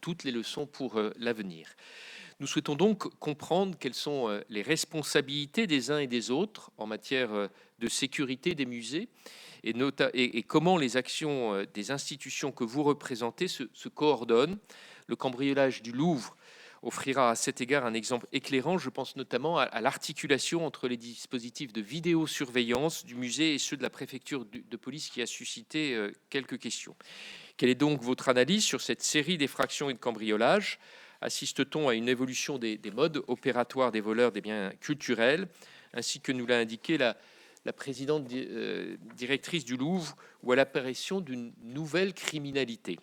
toutes les leçons pour l'avenir. Nous souhaitons donc comprendre quelles sont les responsabilités des uns et des autres en matière de sécurité des musées et comment les actions des institutions que vous représentez se coordonnent. Le cambriolage du Louvre offrira à cet égard un exemple éclairant. Je pense notamment à l'articulation entre les dispositifs de vidéosurveillance du musée et ceux de la préfecture de police qui a suscité quelques questions. Quelle est donc votre analyse sur cette série d'effractions et de cambriolages ? Assiste-t-on à une évolution des modes opératoires des voleurs des biens culturels, ainsi que nous l'a indiqué la présidente directrice du Louvre ou à l'apparition d'une nouvelle criminalité?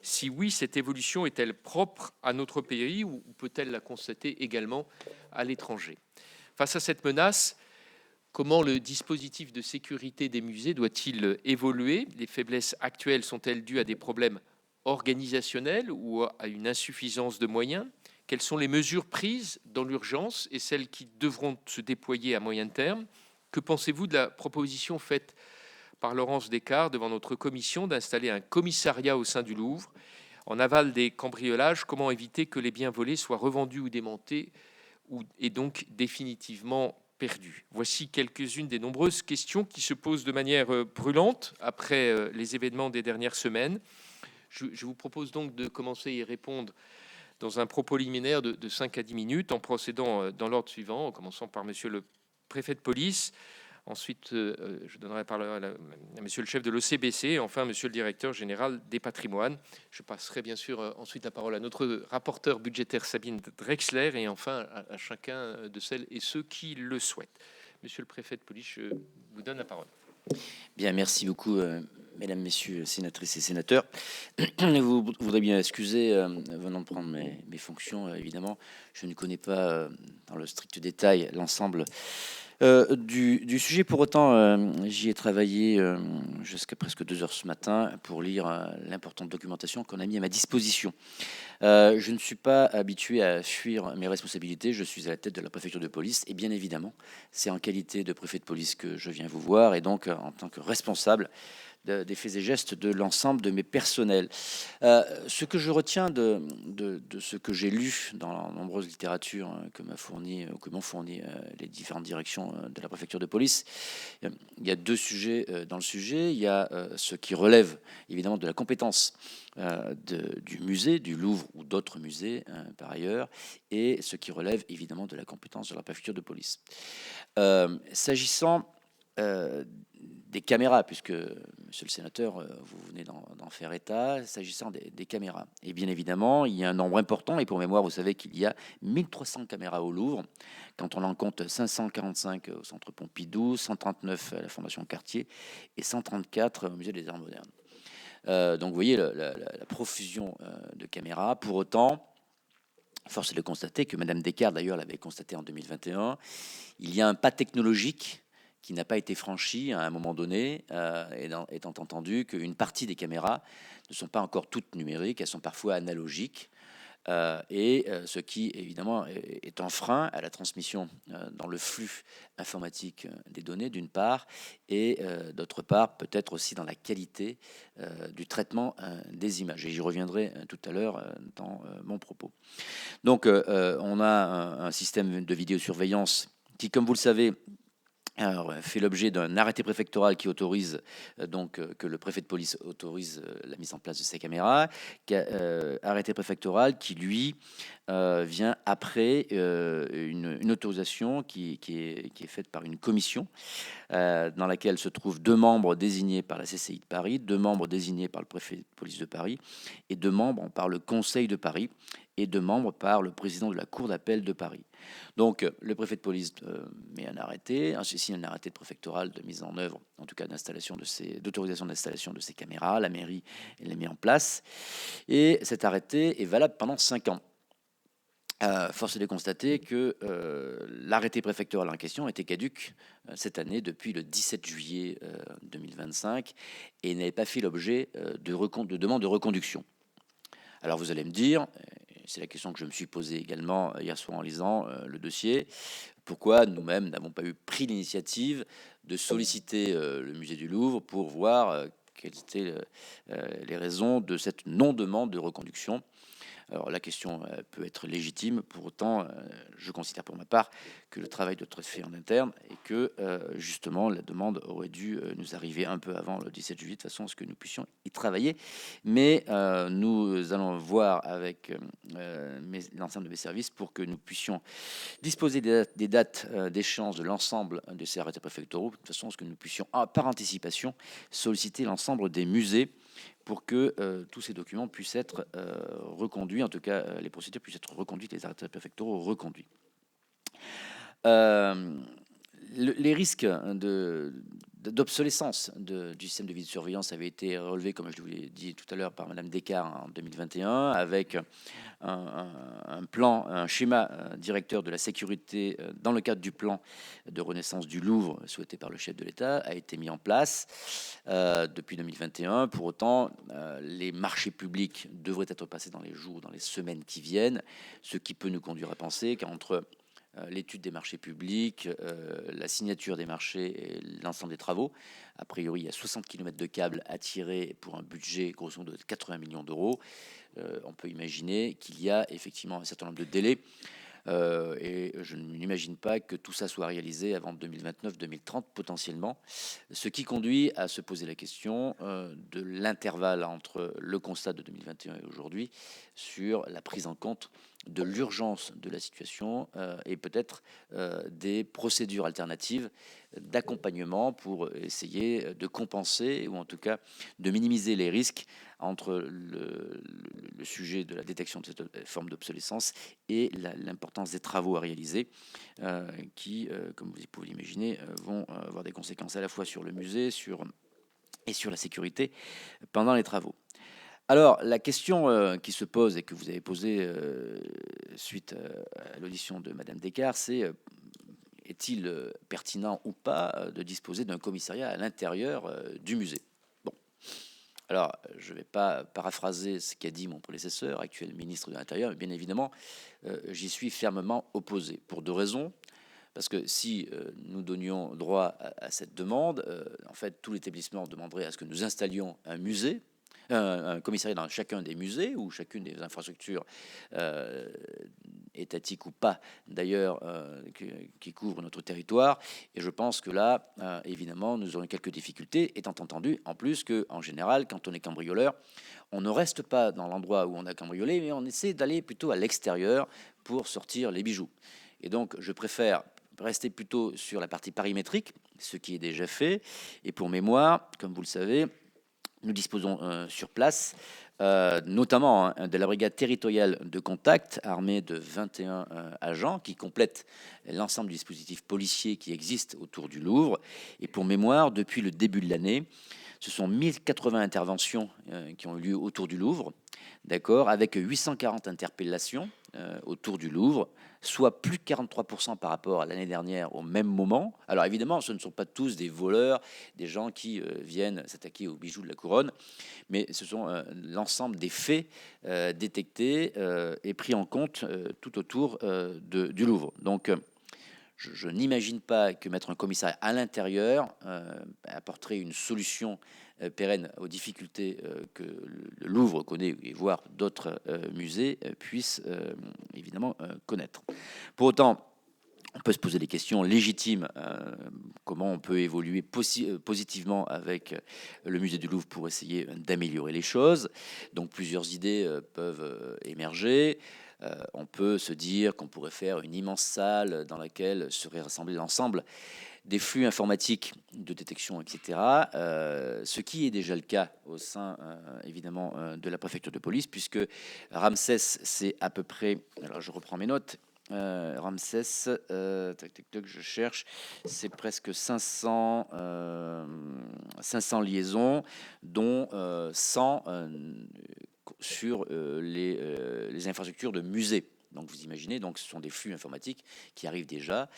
Si oui, cette évolution est-elle propre à notre pays ou peut-elle la constater également à l'étranger? Face à cette menace, comment le dispositif de sécurité des musées doit-il évoluer? Les faiblesses actuelles sont-elles dues à des problèmes organisationnels ou à une insuffisance de moyens? Quelles sont les mesures prises dans l'urgence et celles qui devront se déployer à moyen terme? Que pensez-vous de la proposition faite par Laurence Descartes devant notre commission d'installer un commissariat au sein du Louvre? En aval des cambriolages, comment éviter que les biens volés soient revendus ou démontés et donc définitivement perdus? Voici quelques-unes des nombreuses questions qui se posent de manière brûlante après les événements des dernières semaines. Je vous propose donc de commencer à y répondre dans un propos liminaire de 5 à 10 minutes, en procédant dans l'ordre suivant, en commençant par monsieur le préfet de police. Ensuite, je donnerai la parole à monsieur le chef de l'OCBC et enfin monsieur le directeur général des patrimoines. Je passerai bien sûr ensuite la parole à notre rapporteur budgétaire Sabine Drexler et enfin à chacun de celles et ceux qui le souhaitent. Monsieur le préfet de police, je vous donne la parole. Bien, merci beaucoup, mesdames, messieurs, sénatrices et sénateurs. Vous voudrez bien excuser, venant de prendre mes fonctions, évidemment, je ne connais pas dans le strict détail l'ensemble du sujet. Pour autant, j'y ai travaillé jusqu'à presque 2 heures ce matin pour lire l'importante documentation qu'on a mis à ma disposition. Je ne suis pas habitué à fuir mes responsabilités. Je suis à la tête de la préfecture de police et bien évidemment, c'est en qualité de préfet de police que je viens vous voir et donc en tant que responsable des faits et gestes de l'ensemble de mes personnels. Ce que je retiens de ce que j'ai lu dans la nombreuse littérature que m'ont fourni les différentes directions de la préfecture de police, il y a 2 sujets dans le sujet. Il y a ce qui relève évidemment de la compétence du musée, du Louvre ou d'autres musées par ailleurs, et ce qui relève évidemment de la compétence de la préfecture de police. S'agissant des caméras, puisque, monsieur le sénateur, vous venez d'en faire état, s'agissant des caméras. Et bien évidemment, il y a un nombre important, et pour mémoire, vous savez qu'il y a 1300 caméras au Louvre, quand on en compte 545 au Centre Pompidou, 139 à la Fondation Cartier et 134 au Musée des Arts modernes. Donc vous voyez la profusion de caméras. Pour autant, force est de constater que Madame Descartes, d'ailleurs, l'avait constaté en 2021, il y a un pas technologique qui n'a pas été franchi à un moment donné, étant entendu qu'une partie des caméras ne sont pas encore toutes numériques, elles sont parfois analogiques, ce qui évidemment est un frein à la transmission dans le flux informatique des données d'une part, et d'autre part peut-être aussi dans la qualité du traitement des images. Et j'y reviendrai tout à l'heure dans mon propos. Donc on a un système de vidéosurveillance qui, comme vous le savez, fait l'objet d'un arrêté préfectoral qui autorise que le préfet de police autorise la mise en place de ces caméras, arrêté préfectoral qui lui vient après une autorisation qui est faite par une commission dans laquelle se trouvent 2 membres désignés par la CCI de Paris, 2 membres désignés par le préfet de police de Paris et 2 membres par le Conseil de Paris et 2 membres par le président de la Cour d'appel de Paris. Donc, le préfet de police met un arrêté, signe un arrêté préfectoral de mise en œuvre, en tout cas d'autorisation d'installation de ces caméras. La mairie les met en place et cet arrêté est valable pendant 5 ans. Force est de constater que l'arrêté préfectoral en question était caduc cette année depuis le 17 juillet 2025 et n'avait pas fait l'objet de demande de reconduction. Alors vous allez me dire, c'est la question que je me suis posée également hier soir en lisant le dossier, pourquoi nous-mêmes n'avons pas pris l'initiative de solliciter le musée du Louvre pour voir quelles étaient les raisons de cette non-demande de reconduction. Alors la question peut être légitime, pour autant je considère pour ma part que le travail doit être fait en interne et que justement la demande aurait dû nous arriver un peu avant le 17 juillet de façon à ce que nous puissions y travailler. Mais nous allons voir avec l'ensemble de mes services pour que nous puissions disposer des dates d'échéance de l'ensemble de ces arrêtés préfectoraux, de façon à ce que nous puissions par anticipation solliciter l'ensemble des musées pour que tous ces documents puissent être reconduits, en tout cas les procédures puissent être reconduites, les arrêtés préfectoraux reconduits. Les risques d'obsolescence du système de vidéosurveillance avaient été relevés, comme je vous l'ai dit tout à l'heure, par Madame Descartes en 2021, avec un plan, un schéma directeur de la sécurité dans le cadre du plan de renaissance du Louvre souhaité par le chef de l'État a été mis en place depuis 2021. Pour autant, les marchés publics devraient être passés dans les jours, dans les semaines qui viennent, ce qui peut nous conduire à penser qu'entre l'étude des marchés publics, la signature des marchés et l'ensemble des travaux. A priori, il y a 60 km de câbles à tirer pour un budget grosso modo de 80 millions d'euros. On peut imaginer qu'il y a effectivement un certain nombre de délais. Et je n'imagine pas que tout ça soit réalisé avant 2029-2030 potentiellement, ce qui conduit à se poser la question de l'intervalle entre le constat de 2021 et aujourd'hui sur la prise en compte de l'urgence de la situation et peut-être des procédures alternatives d'accompagnement pour essayer de compenser ou en tout cas de minimiser les risques entre le sujet de la détection de cette forme d'obsolescence et l'importance des travaux à réaliser qui, comme vous pouvez l'imaginer, vont avoir des conséquences à la fois sur le musée et sur la sécurité pendant les travaux. Alors, la question qui se pose et que vous avez posée suite à l'audition de Madame Descartes, c'est est-il pertinent ou pas de disposer d'un commissariat à l'intérieur du musée? Bon, alors je ne vais pas paraphraser ce qu'a dit mon prédécesseur, actuel ministre de l'Intérieur, mais bien évidemment, j'y suis fermement opposé pour deux raisons. Parce que si nous donnions droit à cette demande, en fait, tout l'établissement demanderait à ce que nous installions un musée, un commissariat dans chacun des musées ou chacune des infrastructures étatiques ou pas d'ailleurs qui couvrent notre territoire. Et je pense que là, évidemment, nous aurons quelques difficultés, étant entendu en plus que, en général, quand on est cambrioleur, on ne reste pas dans l'endroit où on a cambriolé, mais on essaie d'aller plutôt à l'extérieur pour sortir les bijoux. Et donc, je préfère rester plutôt sur la partie parimétrique, ce qui est déjà fait. Et pour mémoire, comme vous le savez, nous disposons sur place, notamment de la brigade territoriale de contact, armée de 21 agents qui complètent l'ensemble du dispositif policier qui existe autour du Louvre. Et pour mémoire, depuis le début de l'année, ce sont 1080 interventions qui ont eu lieu autour du Louvre, d'accord, avec 840 interpellations autour du Louvre, soit plus de 43% par rapport à l'année dernière au même moment. Alors évidemment, ce ne sont pas tous des voleurs, des gens qui viennent s'attaquer aux bijoux de la couronne, mais ce sont l'ensemble des faits détectés et pris en compte tout autour du Louvre. Donc, je n'imagine pas que mettre un commissariat à l'intérieur apporterait une solution pérenne aux difficultés que le Louvre connaît, et voire d'autres musées puissent évidemment connaître. Pour autant, on peut se poser des questions légitimes. Comment on peut évoluer positivement avec le musée du Louvre pour essayer d'améliorer les choses. Donc plusieurs idées peuvent émerger. On peut se dire qu'on pourrait faire une immense salle dans laquelle serait rassemblé l'ensemble des flux informatiques de détection, etc. Ce qui est déjà le cas au sein, évidemment, de la préfecture de police, puisque Ramsès, c'est à peu près, alors je reprends mes notes, Ramsès, je cherche, c'est presque 500 liaisons, dont 100 sur les infrastructures de musées. Donc vous imaginez, donc ce sont des flux informatiques qui arrivent déjà.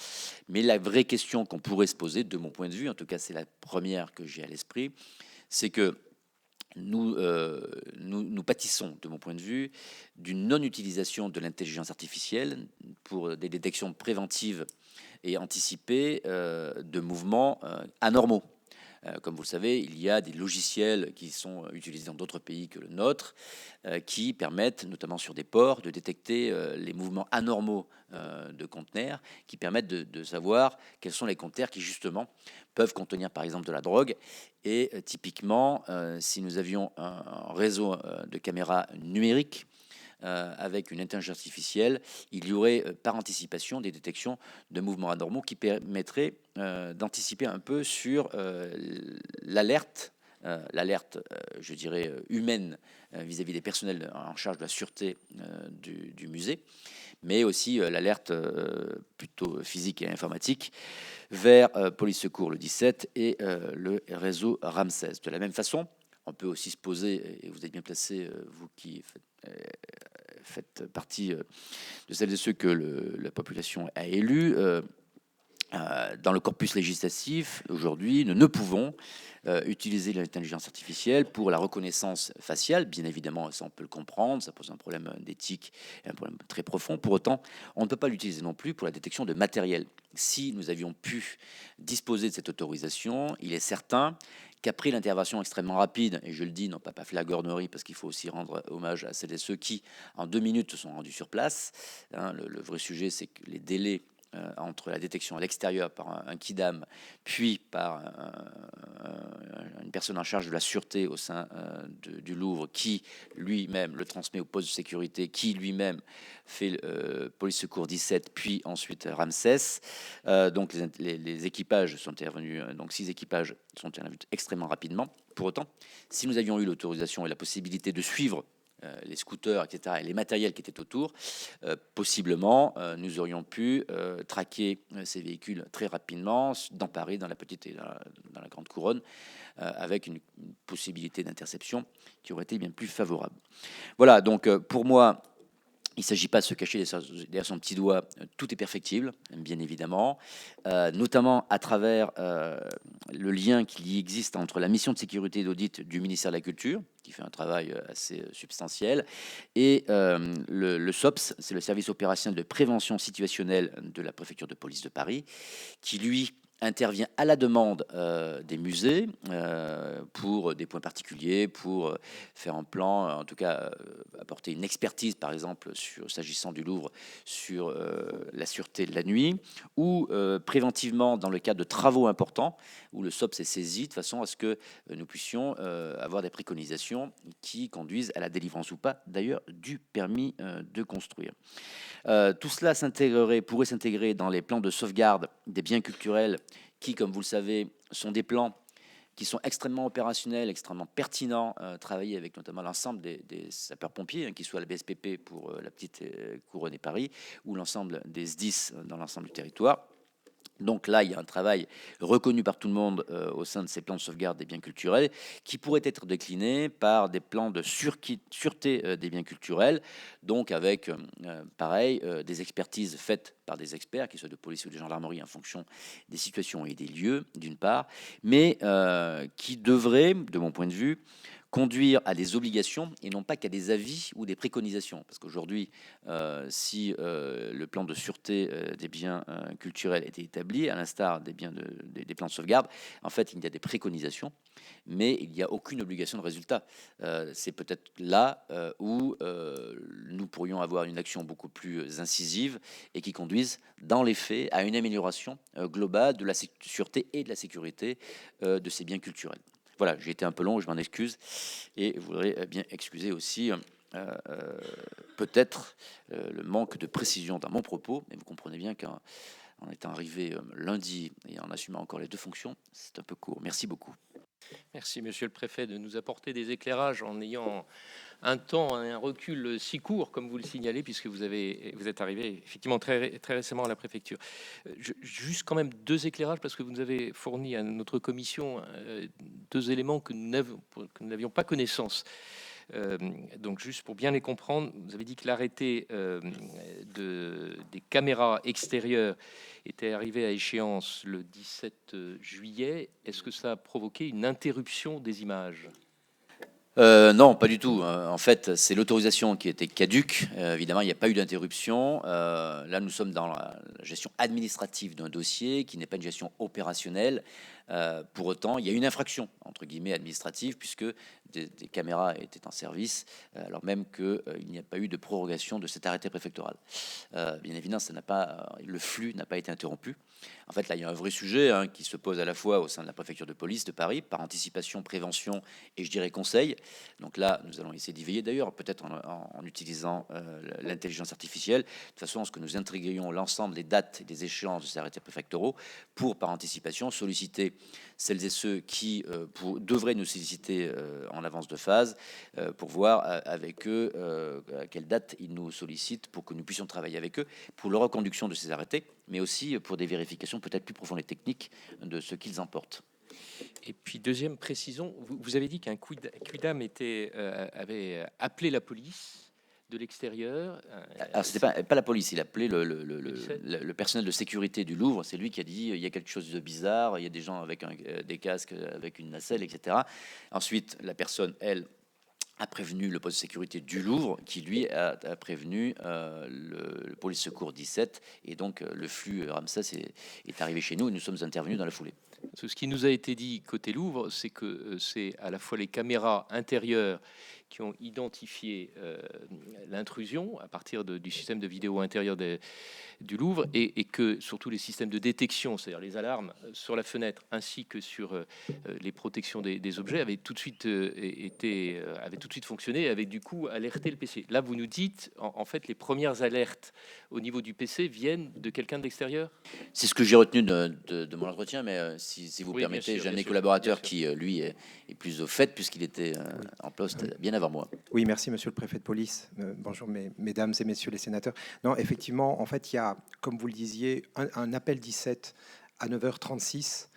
Mais la vraie question qu'on pourrait se poser, de mon point de vue, en tout cas c'est la première que j'ai à l'esprit, c'est que nous pâtissons, de mon point de vue, d'une non-utilisation de l'intelligence artificielle pour des détections préventives et anticipées de mouvements anormaux. Comme vous le savez, il y a des logiciels qui sont utilisés dans d'autres pays que le nôtre, qui permettent, notamment sur des ports, de détecter les mouvements anormaux de conteneurs, qui permettent de savoir quels sont les conteneurs qui, justement, peuvent contenir, par exemple, de la drogue. Et typiquement, si nous avions un réseau de caméras numériques, avec une intelligence artificielle, il y aurait par anticipation des détections de mouvements anormaux qui permettraient d'anticiper un peu sur l'alerte l'alerte, je dirais, humaine vis-à-vis des personnels en charge de la sûreté du musée, mais aussi l'alerte plutôt physique et informatique vers Police Secours le 17 et le réseau Ramsès. De la même façon, on peut aussi se poser, et vous êtes bien placé, vous qui faites partie de celles et ceux que la population a élus, dans le corpus législatif, aujourd'hui, nous ne pouvons utiliser l'intelligence artificielle pour la reconnaissance faciale. Bien évidemment, ça on peut le comprendre, ça pose un problème d'éthique, un problème très profond. Pour autant, on ne peut pas l'utiliser non plus pour la détection de matériel. Si nous avions pu disposer de cette autorisation, il est certain qu'après l'intervention extrêmement rapide, et je le dis, non pas flagornerie, parce qu'il faut aussi rendre hommage à celles et ceux qui, en 2 minutes, se sont rendus sur place. Hein, le vrai sujet, c'est que les délais entre la détection à l'extérieur par un kidam, puis par une personne en charge de la sûreté au sein du Louvre, qui lui-même le transmet au poste de sécurité, qui lui-même fait Police Secours 17, puis ensuite Ramsès. Donc les équipages sont intervenus, donc 6 équipages sont intervenus extrêmement rapidement. Pour autant, si nous avions eu l'autorisation et la possibilité de suivre les scooters, etc., et les matériels qui étaient autour, possiblement, nous aurions pu traquer ces véhicules très rapidement dans Paris, dans la petite et dans la grande couronne, avec une possibilité d'interception qui aurait été bien plus favorable. Voilà, donc pour moi, il ne s'agit pas de se cacher derrière son petit doigt. Tout est perfectible, bien évidemment, notamment à travers le lien qui existe entre la mission de sécurité et d'audit du ministère de la Culture, qui fait un travail assez substantiel, et le SOPS, c'est le service opérationnel de prévention situationnelle de la préfecture de police de Paris, qui, lui, intervient à la demande des musées pour des points particuliers, pour faire un plan, en tout cas apporter une expertise, par exemple, s'agissant du Louvre, sur la sûreté de la nuit, ou préventivement dans le cadre de travaux importants, où le SOPS est saisi, de façon à ce que nous puissions avoir des préconisations qui conduisent à la délivrance ou pas, d'ailleurs, du permis de construire. Tout cela pourrait s'intégrer dans les plans de sauvegarde des biens culturels qui, comme vous le savez, sont des plans qui sont extrêmement opérationnels, extrêmement pertinents, travailler avec notamment l'ensemble des sapeurs-pompiers, qu'ils soient la BSPP pour la petite couronne et Paris, ou l'ensemble des SDIS dans l'ensemble du territoire. Donc là, il y a un travail reconnu par tout le monde au sein de ces plans de sauvegarde des biens culturels qui pourraient être déclinés par des plans de sûreté des biens culturels, donc avec, pareil, des expertises faites par des experts, qu'ils soient de police ou de gendarmerie, en fonction des situations et des lieux, d'une part, mais qui devraient, de mon point de vue, conduire à des obligations et non pas qu'à des avis ou des préconisations. Parce qu'aujourd'hui, si le plan de sûreté des biens culturels était établi, à l'instar des des plans de sauvegarde, en fait, il y a des préconisations, mais il n'y a aucune obligation de résultat. C'est peut-être là où nous pourrions avoir une action beaucoup plus incisive et qui conduise, dans les faits, à une amélioration globale de la sûreté et de la sécurité de ces biens culturels. Voilà, j'ai été un peu long, je m'en excuse, et je voudrais bien excuser aussi peut-être le manque de précision dans mon propos, mais vous comprenez bien qu'en étant arrivé lundi et en assumant encore les 2 fonctions, c'est un peu court. Merci beaucoup. Merci, monsieur le préfet, de nous apporter des éclairages en ayant un temps et un recul si court, comme vous le signalez, puisque vous êtes arrivé effectivement très récemment à la préfecture. Juste quand même 2 éclairages, parce que vous nous avez fourni à notre commission 2 éléments que nous n'avions pas connaissance. Donc juste pour bien les comprendre, vous avez dit que l'arrêté des caméras extérieures était arrivé à échéance le 17 juillet. Est-ce que ça a provoqué une interruption des images ? Non, pas du tout. En fait, c'est l'autorisation qui était caduque. Évidemment, il n'y a pas eu d'interruption. Là, nous sommes dans la gestion administrative d'un dossier qui n'est pas une gestion opérationnelle. Pour autant, il y a une infraction, entre guillemets, administrative, puisque des caméras étaient en service, alors même qu'il n'y a pas eu de prorogation de cet arrêté préfectoral. Bien évidemment, le flux n'a pas été interrompu. En fait, là, il y a un vrai sujet qui se pose à la fois au sein de la préfecture de police de Paris, par anticipation, prévention et, je dirais, conseil. Donc là, nous allons essayer d'y veiller, d'ailleurs, peut-être en utilisant l'intelligence artificielle, de façon à ce que nous intégrions l'ensemble des dates et des échéances de ces arrêtés préfectoraux pour, par anticipation, solliciter celles et ceux qui devraient nous solliciter en avance de phase pour voir avec eux à quelle date ils nous sollicitent pour que nous puissions travailler avec eux pour la reconduction de ces arrêtés, mais aussi pour des vérifications peut-être plus profondes et techniques de ce qu'ils emportent. Et puis, deuxième précision, vous avez dit qu'un quidam avait appelé la police de l'extérieur. Alors, c'était pas la police, il a appelé le personnel de sécurité du Louvre. C'est lui qui a dit il y a quelque chose de bizarre, il y a des gens avec des casques, avec une nacelle, etc. Ensuite, la personne, elle, a prévenu le poste de sécurité du Louvre, qui lui a prévenu le police secours 17, et donc le flux Ramsès est arrivé chez nous et nous sommes intervenus dans la foulée. Ce qui nous a été dit côté Louvre, c'est que c'est à la fois les caméras intérieures qui ont identifié l'intrusion à partir du système de vidéo intérieur du Louvre et que surtout les systèmes de détection, c'est-à-dire les alarmes sur la fenêtre ainsi que sur les protections des objets avaient tout de suite fonctionné et avaient du coup alerté le PC. Là, vous nous dites, en fait, les premières alertes au niveau du PC viennent de quelqu'un de l'extérieur? C'est ce que j'ai retenu de mon entretien, mais si vous Oui, permettez, bien sûr, j'ai un de mes bien sûr, collaborateurs bien qui, lui, est plus au fait, puisqu'il était en poste bien avant moi. Oui, merci, monsieur le préfet de police. Bonjour, mesdames et messieurs les sénateurs. Non, effectivement, en fait, il y a, comme vous le disiez, un appel 17 à 9h36,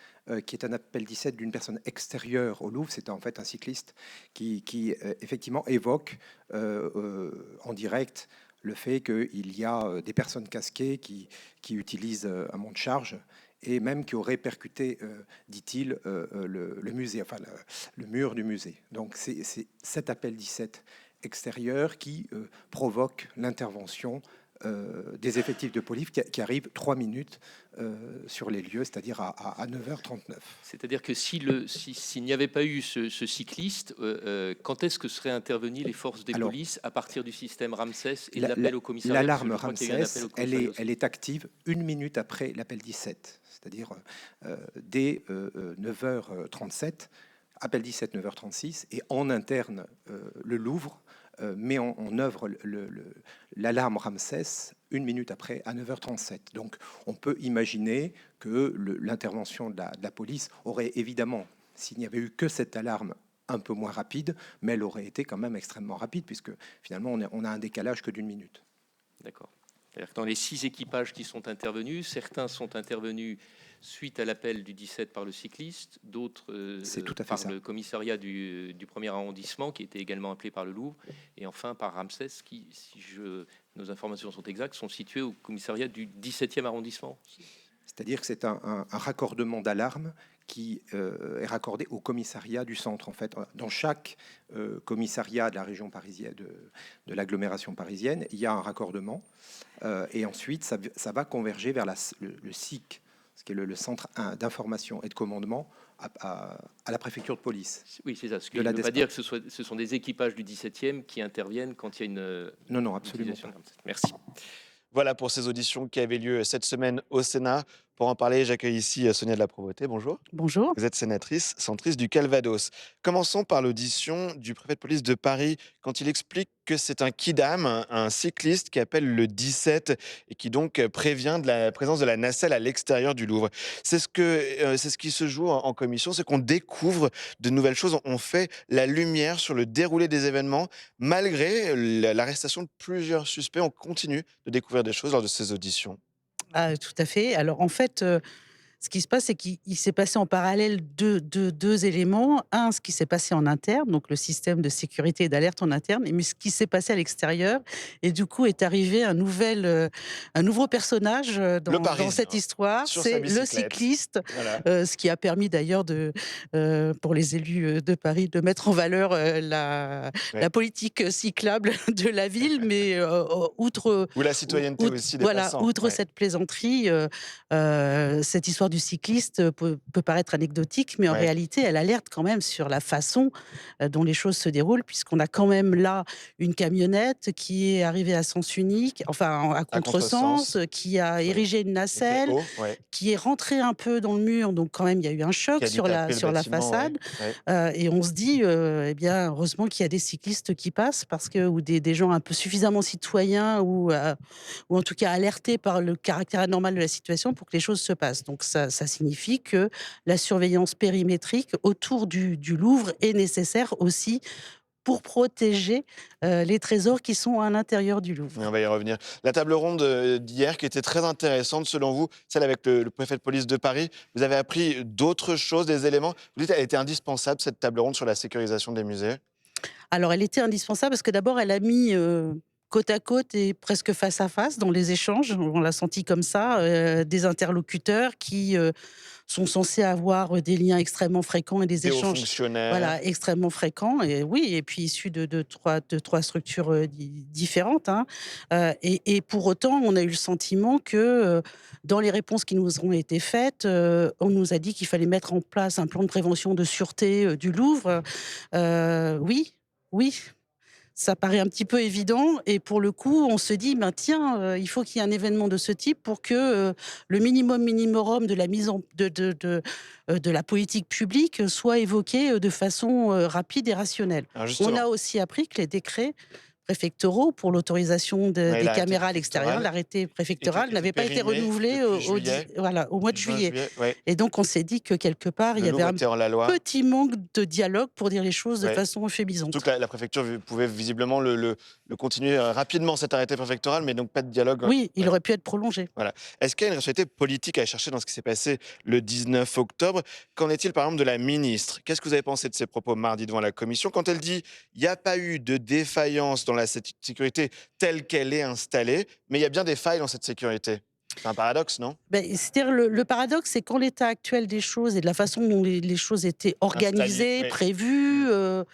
qui est un appel 17 d'une personne extérieure au Louvre. C'est en fait un cycliste qui effectivement évoque en direct le fait qu'il y a des personnes casquées qui utilisent un monte charge et même qui aurait percuté, dit-il, le musée, enfin le mur du musée. Donc c'est cet appel 17 extérieur qui provoque l'intervention des effectifs de police qui arrivent 3 minutes sur les lieux, c'est-à-dire à 9h39. C'est-à-dire que s'il n'y avait pas eu ce cycliste, quand est-ce que seraient intervenues les forces des polices à partir du système Ramsès et de l'appel au commissariat? L'alarme Ramsès, elle est active 1 minute après l'appel 17, c'est-à-dire dès 9h37, appel 17 9h36, et en interne, le Louvre met en œuvre l'alarme Ramsès 1 minute après, à 9h37. Donc on peut imaginer que l'intervention de la police aurait évidemment, s'il n'y avait eu que cette alarme, un peu moins rapide, mais elle aurait été quand même extrêmement rapide, puisque finalement on a un décalage que d'1 minute. D'accord. C'est-à-dire que dans les 6 équipages qui sont intervenus, certains sont intervenus suite à l'appel du 17 par le cycliste, d'autres par le commissariat du 1er arrondissement, qui était également appelé par le Louvre, et enfin par Ramsès, qui, nos informations sont exactes, sont situés au commissariat du 17e arrondissement. C'est-à-dire que c'est un raccordement d'alarme qui est raccordé au commissariat du centre. En fait, dans chaque commissariat de la région parisienne, de l'agglomération parisienne, il y a un raccordement, et ensuite ça va converger vers le SIC, ce qui est le centre d'information et de commandement à la préfecture de police. Oui, c'est ça. Ce qui ne veut pas dire que ce sont des équipages du 17e qui interviennent quand il y a une... Non, absolument pas. Merci. Voilà pour ces auditions qui avaient lieu cette semaine au Sénat. Pour en parler, j'accueille ici Sonia de la Provoté. Bonjour. Bonjour. Vous êtes sénatrice centriste du Calvados. Commençons par l'audition du préfet de police de Paris quand il explique que c'est un quidam, un cycliste qui appelle le 17 et qui donc prévient de la présence de la nacelle à l'extérieur du Louvre. C'est ce qui se joue en commission, c'est qu'on découvre de nouvelles choses. On fait la lumière sur le déroulé des événements. Malgré l'arrestation de plusieurs suspects, on continue de découvrir des choses lors de ces auditions. Ah, tout à fait. Alors, en fait, ce qui se passe, c'est qu'il s'est passé en parallèle deux éléments. Un, ce qui s'est passé en interne, donc le système de sécurité et d'alerte en interne, mais ce qui s'est passé à l'extérieur. Et du coup, est arrivé un nouveau personnage dans cette histoire. C'est le cycliste, voilà. Ce qui a permis d'ailleurs pour les élus de Paris de mettre en valeur la politique cyclable de la ville, mais outre... Ou la citoyenneté aussi des passants. Outre cette plaisanterie, cette histoire du cycliste peut paraître anecdotique, mais en réalité, elle alerte quand même sur la façon dont les choses se déroulent, puisqu'on a quand même là une camionnette qui est arrivée à sens unique, enfin à contresens, qui a érigé une nacelle, qui est rentrée un peu dans le mur, donc quand même il y a eu un choc sur la façade, et on se dit, eh bien, heureusement qu'il y a des cyclistes qui passent, parce que, ou des gens un peu suffisamment citoyens, ou en tout cas alertés par le caractère anormal de la situation pour que les choses se passent. Donc ça signifie que la surveillance périmétrique autour du Louvre est nécessaire aussi pour protéger les trésors qui sont à l'intérieur du Louvre. Et on va y revenir. La table ronde d'hier qui était très intéressante selon vous, celle avec le préfet de police de Paris, vous avez appris d'autres choses, des éléments. Vous dites qu'elle était indispensable, cette table ronde sur la sécurisation des musées. Alors, elle était indispensable parce que d'abord, elle a mis côte à côte et presque face à face dans les échanges. On l'a senti comme ça, des interlocuteurs qui sont censés avoir des liens extrêmement fréquents et des Des hauts échanges fonctionnaires. extrêmement fréquents. Et oui, et puis issus de trois structures différentes. Hein. Et pour autant, on a eu le sentiment que dans les réponses qui nous ont été faites, on nous a dit qu'il fallait mettre en place un plan de prévention de sûreté du Louvre. Oui, ça paraît un petit peu évident et pour le coup, on se dit, ben tiens, il faut qu'il y ait un événement de ce type pour que le minimum de la mise de la politique publique soit évoqué de façon rapide et rationnelle. Alors On justement, a aussi appris que les décrets préfectoraux pour l'autorisation ouais, des l'arrêté caméras à l'extérieur, préfectoral l'arrêté préfectoral était n'avait pas été périmé renouvelé depuis juillet, au mois de juin, juillet. ouais. Et donc, on s'est dit que quelque part, il Le y avait Louvre un était hors la loi. petit manque de dialogue, pour dire les choses de Ouais. façon euphémisante. Surtout que la préfecture pouvait visiblement le continuer rapidement, cet arrêté préfectoral, mais donc pas de dialogue. Oui, il Ouais. aurait pu être prolongé. Voilà. Est-ce qu'il y a une responsabilité politique à chercher dans ce qui s'est passé le 19 octobre? Qu'en est-il par exemple de la ministre? Qu'est-ce que vous avez pensé de ses propos mardi devant la commission quand elle dit il n'y a pas eu de défaillance dans la sécurité telle qu'elle est installée, mais il y a bien des failles dans cette sécurité? C'est un paradoxe, non? C'est-à-dire le paradoxe, c'est qu'en l'état actuel des choses et de la façon dont les choses étaient organisées, oui. prévues,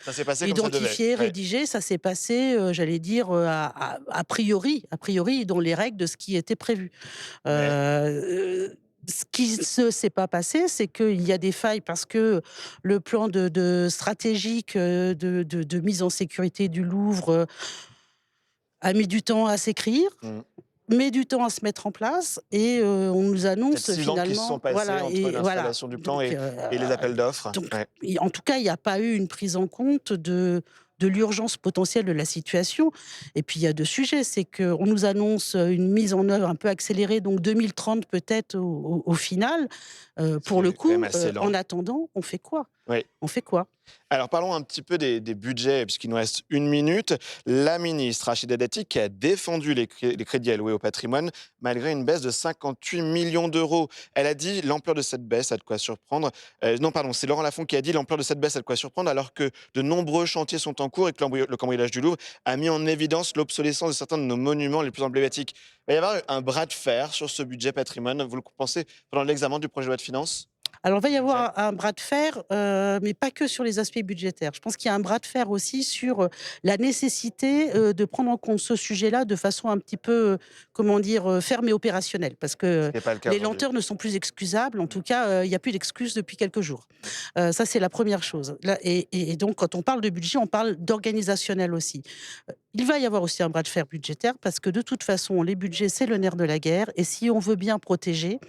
Ça s'est passé comme ça devait. identifiées, Ouais. rédigées, ça s'est passé, j'allais dire, a priori, dans les règles de ce qui était prévu. Ce qui ne s'est pas passé, c'est qu'il y a des failles parce que le plan de stratégique de mise en sécurité du Louvre a mis du temps à s'écrire. Mm. Met du temps à se mettre en place et on nous annonce Peut-être 6 ans finalement... qui se sont passés entre l'installation du plan Donc, et les appels d'offres. donc, Ouais. en tout cas, il n'y a pas eu une prise en compte de l'urgence potentielle de la situation. Et puis, il y a deux sujets. C'est qu'on nous annonce une mise en œuvre un peu accélérée, donc 2030 peut-être au final. Pour le C'est quand même coup, assez lent. en attendant, on fait quoi? Oui. On fait quoi? Alors parlons un petit peu des budgets, puisqu'il nous reste 1 minute. La ministre Rachida Dati qui a défendu les crédits alloués au patrimoine malgré une baisse de 58 millions d'euros. Elle a dit l'ampleur de cette baisse a de quoi surprendre. Non, pardon, c'est Laurent Lafont qui a dit l'ampleur de cette baisse a de quoi surprendre alors que de nombreux chantiers sont en cours et que le cambriolage du Louvre a mis en évidence l'obsolescence de certains de nos monuments les plus emblématiques. Il va y avoir un bras de fer sur ce budget patrimoine. Vous le pensez pendant l'examen du projet de loi de finances? Alors, il va y avoir un bras de fer, mais pas que sur les aspects budgétaires. Je pense qu'il y a un bras de fer aussi sur la nécessité de prendre en compte ce sujet-là de façon un petit peu, ferme et opérationnelle. Parce que C'est pas le cas les aujourd'hui. lenteurs ne sont plus excusables. En tout cas, il n'y a plus d'excuses depuis quelques jours. Ça, c'est la première chose. Là, et donc, quand on parle de budget, on parle d'organisationnel aussi. Il va y avoir aussi un bras de fer budgétaire parce que de toute façon, les budgets, c'est le nerf de la guerre. Et si on veut bien protéger,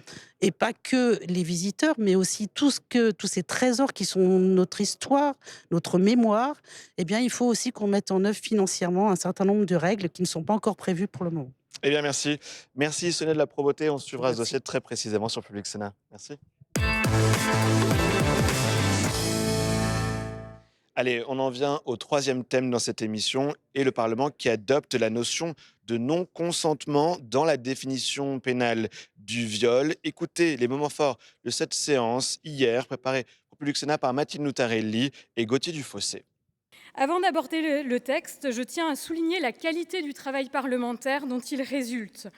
et pas que les visiteurs, mais aussi tous ces trésors qui sont notre histoire, notre mémoire, eh bien, il faut aussi qu'on mette en œuvre financièrement un certain nombre de règles qui ne sont pas encore prévues pour le moment. Eh bien, merci. Merci Sonia de la Provoté. On suivra ce Merci. dossier très précisément sur Public Sénat. Merci. Allez, on en vient au troisième thème dans cette émission et le Parlement qui adopte la notion de non-consentement dans la définition pénale du viol. Écoutez les moments forts de cette séance hier, préparée pour Public Sénat par Mathilde Noutarelli et Gauthier Dufossé. Avant d'aborder le texte, je tiens à souligner la qualité du travail parlementaire dont il résulte.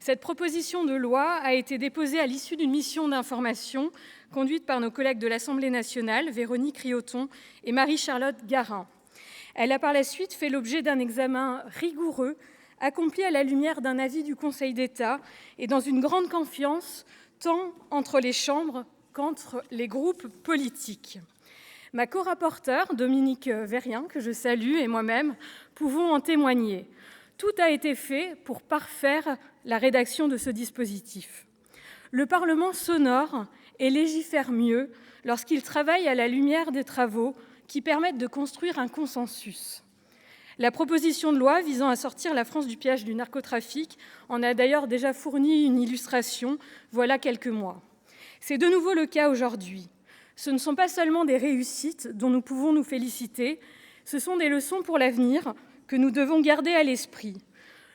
Cette proposition de loi a été déposée à l'issue d'une mission d'information conduite par nos collègues de l'Assemblée nationale, Véronique Rioton et Marie-Charlotte Garin. Elle a par la suite fait l'objet d'un examen rigoureux, accompli à la lumière d'un avis du Conseil d'État et dans une grande confiance, tant entre les chambres qu'entre les groupes politiques. Ma co-rapporteure, Dominique Vérien, que je salue, et moi-même, pouvons en témoigner. Tout a été fait pour parfaire la rédaction de ce dispositif. Le Parlement s'honore et légifère mieux lorsqu'il travaille à la lumière des travaux qui permettent de construire un consensus. La proposition de loi visant à sortir la France du piège du narcotrafic en a d'ailleurs déjà fourni une illustration, voilà quelques mois. C'est de nouveau le cas aujourd'hui. Ce ne sont pas seulement des réussites dont nous pouvons nous féliciter, ce sont des leçons pour l'avenir que nous devons garder à l'esprit.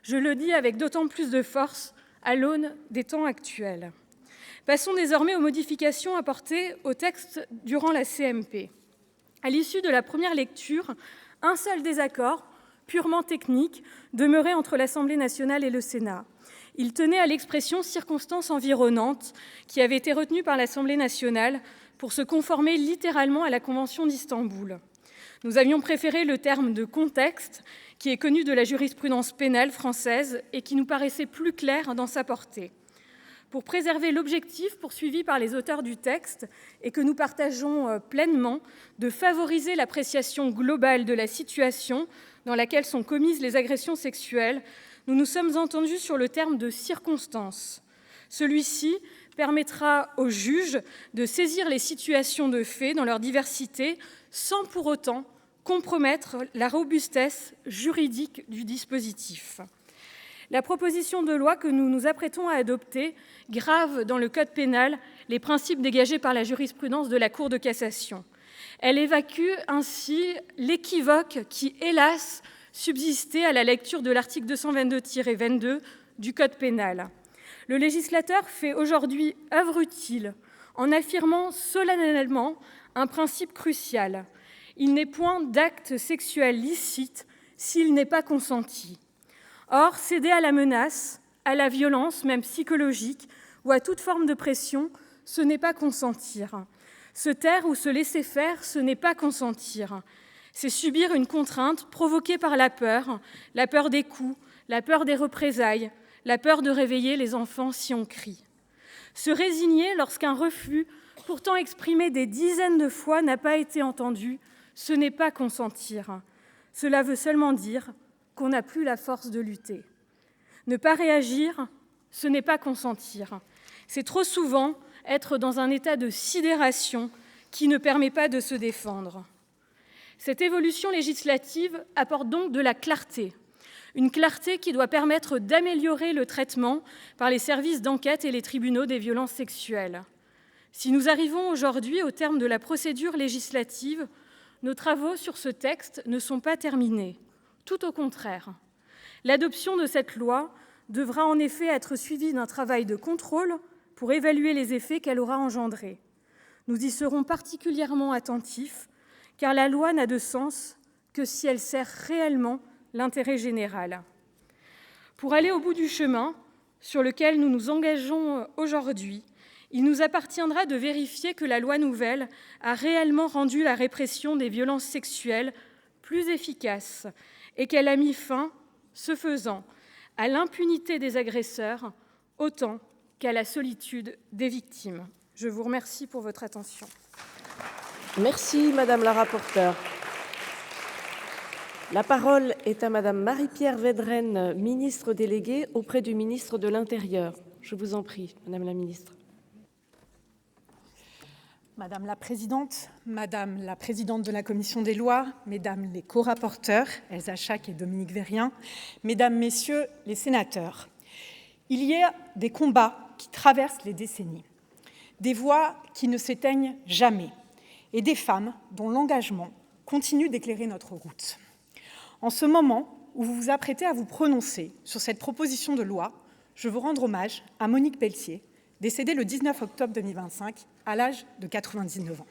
Je le dis avec d'autant plus de force à l'aune des temps actuels. Passons désormais aux modifications apportées au texte durant la CMP. À l'issue de la première lecture, un seul désaccord, purement technique, demeurait entre l'Assemblée nationale et le Sénat. Il tenait à l'expression « circonstances environnantes » qui avait été retenue par l'Assemblée nationale pour se conformer littéralement à la Convention d'Istanbul. Nous avions préféré le terme de « contexte » qui est connu de la jurisprudence pénale française et qui nous paraissait plus clair dans sa portée. Pour préserver l'objectif poursuivi par les auteurs du texte et que nous partageons pleinement de favoriser l'appréciation globale de la situation dans laquelle sont commises les agressions sexuelles, nous nous sommes entendus sur le terme de « circonstances ». Celui-ci permettra aux juges de saisir les situations de fait dans leur diversité sans pour autant compromettre la robustesse juridique du dispositif. La proposition de loi que nous nous apprêtons à adopter grave dans le Code pénal les principes dégagés par la jurisprudence de la Cour de cassation. Elle évacue ainsi l'équivoque qui, hélas, subsistait à la lecture de l'article 222-22 du Code pénal. Le législateur fait aujourd'hui œuvre utile en affirmant solennellement un principe crucial. Il n'est point d'acte sexuel licite s'il n'est pas consenti. Or, céder à la menace, à la violence, même psychologique, ou à toute forme de pression, ce n'est pas consentir. Se taire ou se laisser faire, ce n'est pas consentir. C'est subir une contrainte provoquée par la peur des coups, la peur des représailles, la peur de réveiller les enfants si on crie. Se résigner lorsqu'un refus, pourtant exprimé des dizaines de fois, n'a pas été entendu, ce n'est pas consentir. Cela veut seulement dire qu'on n'a plus la force de lutter. Ne pas réagir, ce n'est pas consentir. C'est trop souvent être dans un état de sidération qui ne permet pas de se défendre. Cette évolution législative apporte donc de la clarté. Une clarté qui doit permettre d'améliorer le traitement par les services d'enquête et les tribunaux des violences sexuelles. Si nous arrivons aujourd'hui au terme de la procédure législative, nos travaux sur ce texte ne sont pas terminés. Tout au contraire. L'adoption de cette loi devra en effet être suivie d'un travail de contrôle pour évaluer les effets qu'elle aura engendrés. Nous y serons particulièrement attentifs, car la loi n'a de sens que si elle sert réellement l'intérêt général. Pour aller au bout du chemin sur lequel nous nous engageons aujourd'hui, il nous appartiendra de vérifier que la loi nouvelle a réellement rendu la répression des violences sexuelles plus efficace et qu'elle a mis fin, ce faisant, à l'impunité des agresseurs autant qu'à la solitude des victimes. Je vous remercie pour votre attention. Merci, Madame la rapporteure. La parole est à Madame Marie-Pierre Védrenne, ministre déléguée auprès du ministre de l'Intérieur. Je vous en prie, Madame la ministre. Madame la Présidente de la Commission des lois, Mesdames les co-rapporteurs, Elsa Schack et Dominique Vérien, Mesdames, Messieurs les sénateurs, il y a des combats qui traversent les décennies, des voix qui ne s'éteignent jamais et des femmes dont l'engagement continue d'éclairer notre route. En ce moment où vous vous apprêtez à vous prononcer sur cette proposition de loi, je veux rendre hommage à Monique Pelletier, décédée le 19 octobre 2025 à l'âge de 99 ans.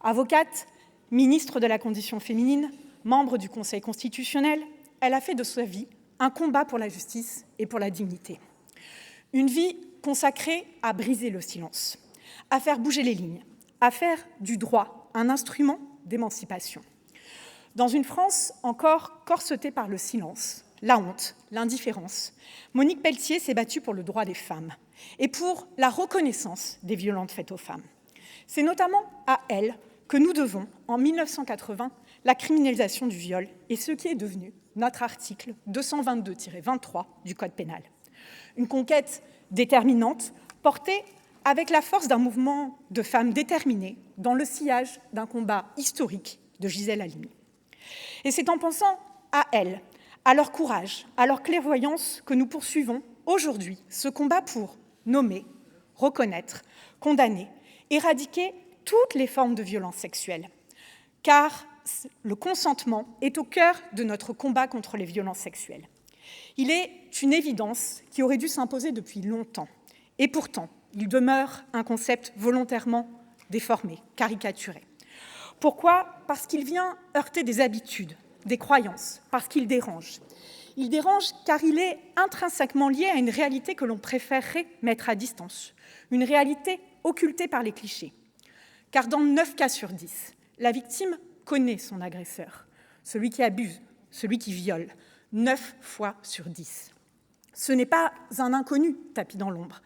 Avocate, ministre de la Condition féminine, membre du Conseil constitutionnel, elle a fait de sa vie un combat pour la justice et pour la dignité. Une vie consacrée à briser le silence, à faire bouger les lignes, à faire du droit un instrument d'émancipation. Dans une France encore corsetée par le silence, la honte, l'indifférence, Monique Pelletier s'est battue pour le droit des femmes et pour la reconnaissance des violences faites aux femmes. C'est notamment à elle que nous devons, en 1980, la criminalisation du viol et ce qui est devenu notre article 222-23 du Code pénal. Une conquête déterminante portée avec la force d'un mouvement de femmes déterminées dans le sillage d'un combat historique de Gisèle Halimi. Et c'est en pensant à elles, à leur courage, à leur clairvoyance que nous poursuivons aujourd'hui ce combat pour nommer, reconnaître, condamner, éradiquer toutes les formes de violence sexuelle. Car le consentement est au cœur de notre combat contre les violences sexuelles. Il est une évidence qui aurait dû s'imposer depuis longtemps. Et pourtant, il demeure un concept volontairement déformé, caricaturé. Pourquoi ? Parce qu'il vient heurter des habitudes, des croyances, parce qu'il dérange. Il dérange car il est intrinsèquement lié à une réalité que l'on préférerait mettre à distance, une réalité occultée par les clichés. Car dans 9 cas sur 10, la victime connaît son agresseur, celui qui abuse, celui qui viole, 9 fois sur 10. Ce n'est pas un inconnu tapis dans l'ombre,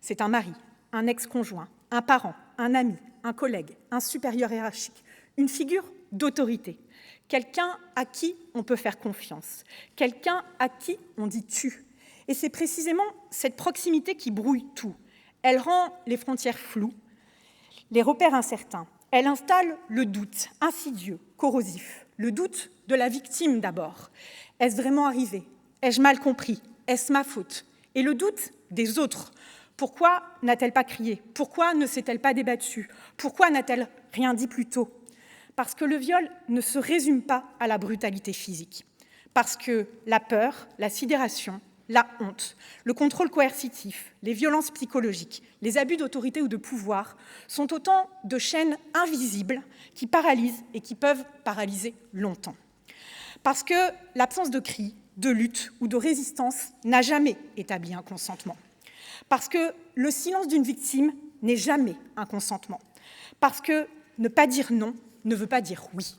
c'est un mari, un ex-conjoint, un parent, un ami, un collègue, un supérieur hiérarchique, une figure d'autorité, quelqu'un à qui on peut faire confiance, quelqu'un à qui on dit « tu ». Et c'est précisément cette proximité qui brouille tout. Elle rend les frontières floues, les repères incertains. Elle installe le doute insidieux, corrosif, le doute de la victime d'abord. Est-ce vraiment arrivé? Ai-je mal compris? Est-ce ma faute? Et le doute des autres. Pourquoi n'a-t-elle pas crié? Pourquoi ne s'est-elle pas débattue? Pourquoi n'a-t-elle rien dit plus tôt? Parce que le viol ne se résume pas à la brutalité physique. Parce que la peur, la sidération, la honte, le contrôle coercitif, les violences psychologiques, les abus d'autorité ou de pouvoir sont autant de chaînes invisibles qui paralysent et qui peuvent paralyser longtemps. Parce que l'absence de cri, de lutte ou de résistance n'a jamais établi un consentement. Parce que le silence d'une victime n'est jamais un consentement. Parce que ne pas dire non ne veut pas dire oui.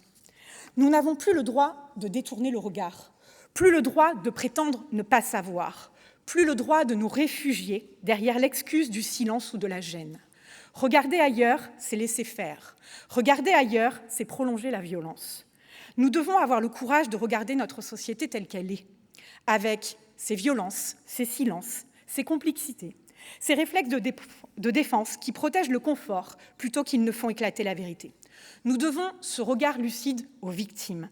Nous n'avons plus le droit de détourner le regard, plus le droit de prétendre ne pas savoir, plus le droit de nous réfugier derrière l'excuse du silence ou de la gêne. Regarder ailleurs, c'est laisser faire. Regarder ailleurs, c'est prolonger la violence. Nous devons avoir le courage de regarder notre société telle qu'elle est, avec ses violences, ses silences, ses complexités, ses réflexes de défense qui protègent le confort plutôt qu'ils ne font éclater la vérité. Nous devons ce regard lucide aux victimes.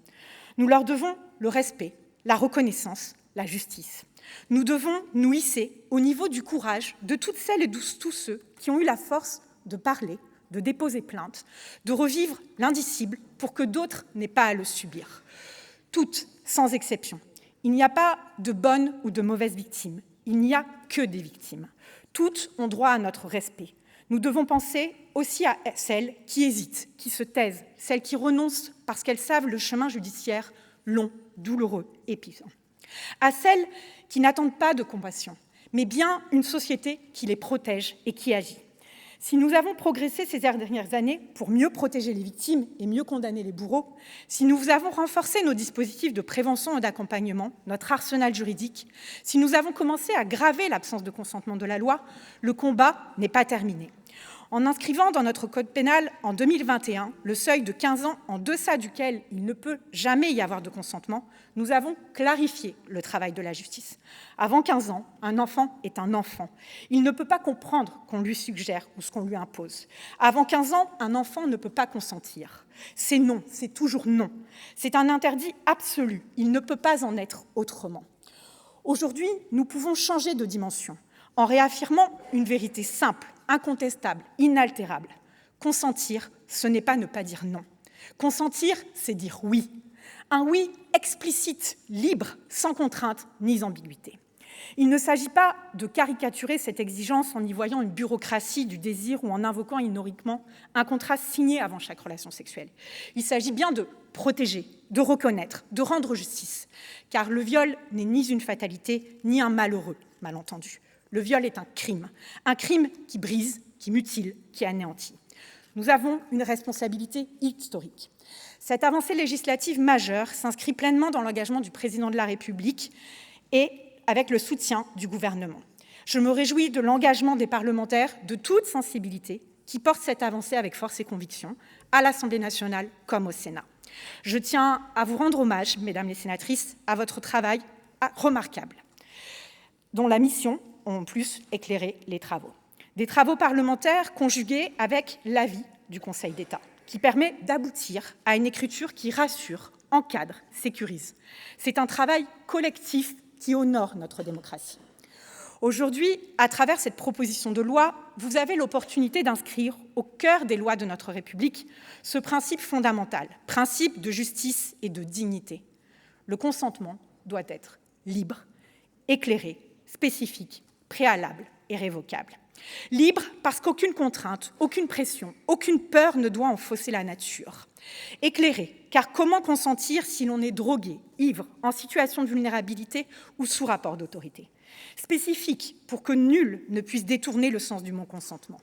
Nous leur devons le respect, la reconnaissance, la justice. Nous devons nous hisser au niveau du courage de toutes celles et de tous ceux qui ont eu la force de parler, de déposer plainte, de revivre l'indicible pour que d'autres n'aient pas à le subir. Toutes, sans exception. Il n'y a pas de bonnes ou de mauvaises victimes. Il n'y a que des victimes. Toutes ont droit à notre respect. Nous devons penser aussi à celles qui hésitent, qui se taisent, celles qui renoncent parce qu'elles savent le chemin judiciaire long, douloureux, épuisant. À celles qui n'attendent pas de compassion, mais bien une société qui les protège et qui agit. Si nous avons progressé ces dernières années pour mieux protéger les victimes et mieux condamner les bourreaux, si nous avons renforcé nos dispositifs de prévention et d'accompagnement, notre arsenal juridique, si nous avons commencé à graver l'absence de consentement de la loi, le combat n'est pas terminé. En inscrivant dans notre code pénal en 2021 le seuil de 15 ans en deçà duquel il ne peut jamais y avoir de consentement, nous avons clarifié le travail de la justice. Avant 15 ans, un enfant est un enfant. Il ne peut pas comprendre qu'on lui suggère ou ce qu'on lui impose. Avant 15 ans, un enfant ne peut pas consentir. C'est non, c'est toujours non. C'est un interdit absolu. Il ne peut pas en être autrement. Aujourd'hui, nous pouvons changer de dimension en réaffirmant une vérité simple, incontestable, inaltérable. Consentir, ce n'est pas ne pas dire non. Consentir, c'est dire oui. Un oui explicite, libre, sans contrainte ni ambiguïté. Il ne s'agit pas de caricaturer cette exigence en y voyant une bureaucratie du désir ou en invoquant historiquement un contrat signé avant chaque relation sexuelle. Il s'agit bien de protéger, de reconnaître, de rendre justice. Car le viol n'est ni une fatalité, ni un malheureux malentendu. Le viol est un crime qui brise, qui mutile, qui anéantit. Nous avons une responsabilité historique. Cette avancée législative majeure s'inscrit pleinement dans l'engagement du président de la République et avec le soutien du gouvernement. Je me réjouis de l'engagement des parlementaires de toute sensibilité qui portent cette avancée avec force et conviction, à l'Assemblée nationale comme au Sénat. Je tiens à vous rendre hommage, mesdames les sénatrices, à votre travail remarquable, dont la mission ont en plus éclairé les travaux. Des travaux parlementaires conjugués avec l'avis du Conseil d'État, qui permet d'aboutir à une écriture qui rassure, encadre, sécurise. C'est un travail collectif qui honore notre démocratie. Aujourd'hui, à travers cette proposition de loi, vous avez l'opportunité d'inscrire au cœur des lois de notre République ce principe fondamental, principe de justice et de dignité. Le consentement doit être libre, éclairé, spécifique, préalable et révocable. Libre parce qu'aucune contrainte, aucune pression, aucune peur ne doit en fausser la nature. Éclairé, car comment consentir si l'on est drogué, ivre, en situation de vulnérabilité ou sous rapport d'autorité? Spécifique, pour que nul ne puisse détourner le sens du mot consentement.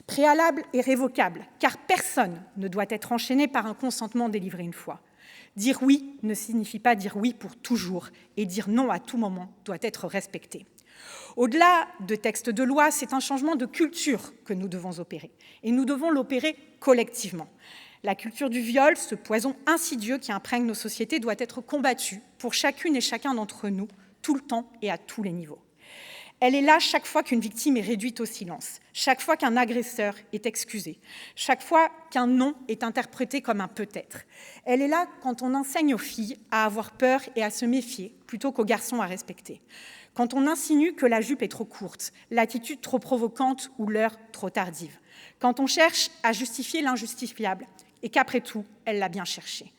Préalable et révocable, car personne ne doit être enchaîné par un consentement délivré une fois. Dire oui ne signifie pas dire oui pour toujours, et dire non à tout moment doit être respecté. Au-delà de textes de loi, c'est un changement de culture que nous devons opérer, et nous devons l'opérer collectivement. La culture du viol, ce poison insidieux qui imprègne nos sociétés, doit être combattue pour chacune et chacun d'entre nous, tout le temps et à tous les niveaux. Elle est là chaque fois qu'une victime est réduite au silence, chaque fois qu'un agresseur est excusé, chaque fois qu'un non est interprété comme un peut-être. Elle est là quand on enseigne aux filles à avoir peur et à se méfier plutôt qu'aux garçons à respecter. Quand on insinue que la jupe est trop courte, l'attitude trop provocante ou l'heure trop tardive. Quand on cherche à justifier l'injustifiable et qu'après tout, elle l'a bien cherché.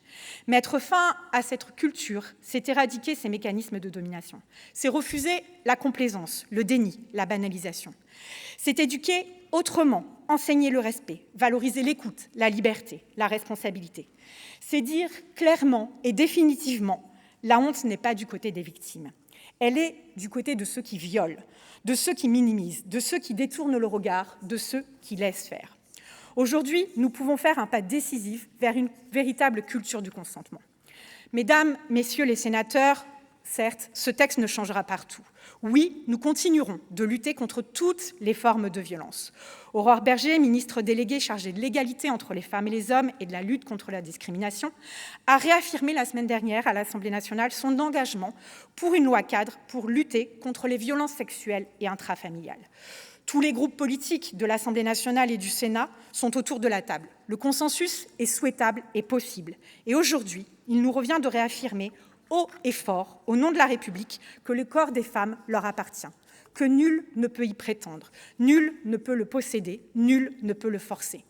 Mettre fin à cette culture, c'est éradiquer ces mécanismes de domination. C'est refuser la complaisance, le déni, la banalisation. C'est éduquer autrement, enseigner le respect, valoriser l'écoute, la liberté, la responsabilité. C'est dire clairement et définitivement, la honte n'est pas du côté des victimes. Elle est du côté de ceux qui violent, de ceux qui minimisent, de ceux qui détournent le regard, de ceux qui laissent faire. Aujourd'hui, nous pouvons faire un pas décisif vers une véritable culture du consentement. Mesdames, Messieurs les sénateurs, certes, ce texte ne changera pas tout. Oui, nous continuerons de lutter contre toutes les formes de violence. Aurore Bergé, ministre déléguée chargée de l'égalité entre les femmes et les hommes et de la lutte contre la discrimination, a réaffirmé la semaine dernière à l'Assemblée nationale son engagement pour une loi cadre pour lutter contre les violences sexuelles et intrafamiliales. Tous les groupes politiques de l'Assemblée nationale et du Sénat sont autour de la table. Le consensus est souhaitable et possible. Et aujourd'hui, il nous revient de réaffirmer haut et fort, au nom de la République, que le corps des femmes leur appartient, que nul ne peut y prétendre, nul ne peut le posséder, nul ne peut le forcer,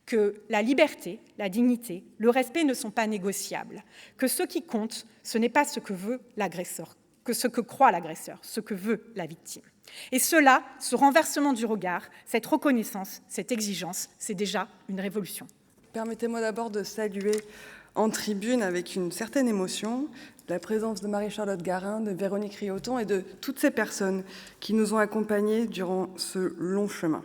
que la liberté, la dignité, le respect ne sont pas négociables, que ce qui compte, ce n'est pas ce que veut l'agresseur, que ce que croit l'agresseur, ce que veut la victime. Et cela, ce renversement du regard, cette reconnaissance, cette exigence, c'est déjà une révolution. Permettez-moi d'abord de saluer en tribune avec une certaine émotion la présence de Marie-Charlotte Garin, de Véronique Riotton et de toutes ces personnes qui nous ont accompagnés durant ce long chemin.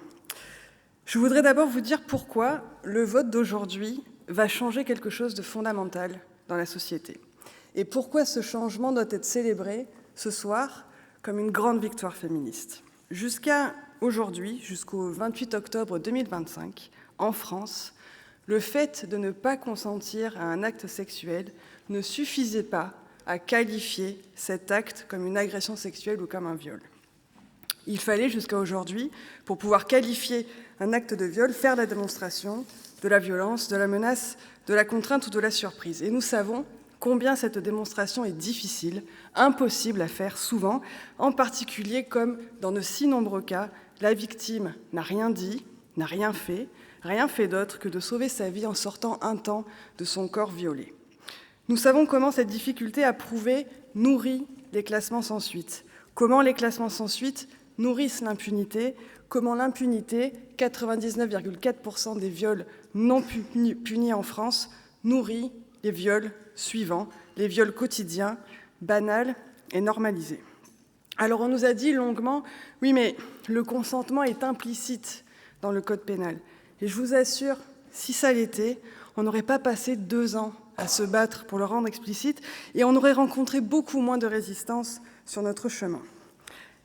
Je voudrais d'abord vous dire pourquoi le vote d'aujourd'hui va changer quelque chose de fondamental dans la société et pourquoi ce changement doit être célébré ce soir comme une grande victoire féministe. Jusqu'à aujourd'hui, jusqu'au 28 octobre 2025, en France, le fait de ne pas consentir à un acte sexuel ne suffisait pas à qualifier cet acte comme une agression sexuelle ou comme un viol. Il fallait jusqu'à aujourd'hui, pour pouvoir qualifier un acte de viol, faire la démonstration de la violence, de la menace, de la contrainte ou de la surprise. Et nous savons combien cette démonstration est difficile, impossible à faire souvent, en particulier comme dans de si nombreux cas, la victime n'a rien dit, n'a rien fait d'autre que de sauver sa vie en sortant un temps de son corps violé. Nous savons comment cette difficulté à prouver nourrit les classements sans suite, comment les classements sans suite nourrissent l'impunité, comment l'impunité, 99,4% des viols non punis en France, nourrit les viols suivants, les viols quotidiens, banals et normalisés. Alors on nous a dit longuement, oui mais le consentement est implicite dans le code pénal. Et je vous assure, si ça l'était, on n'aurait pas passé 2 ans à se battre pour le rendre explicite et on aurait rencontré beaucoup moins de résistance sur notre chemin.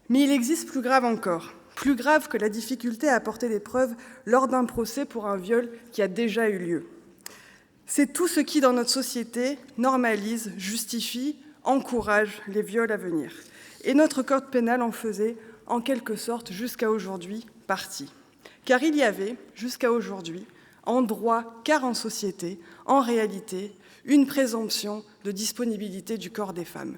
Mais il existe plus grave encore, plus grave que la difficulté à apporter des preuves lors d'un procès pour un viol qui a déjà eu lieu. C'est tout ce qui, dans notre société, normalise, justifie, encourage les viols à venir. Et notre code pénal en faisait, en quelque sorte, jusqu'à aujourd'hui, partie. Car il y avait, jusqu'à aujourd'hui, en droit car en société, en réalité, une présomption de disponibilité du corps des femmes,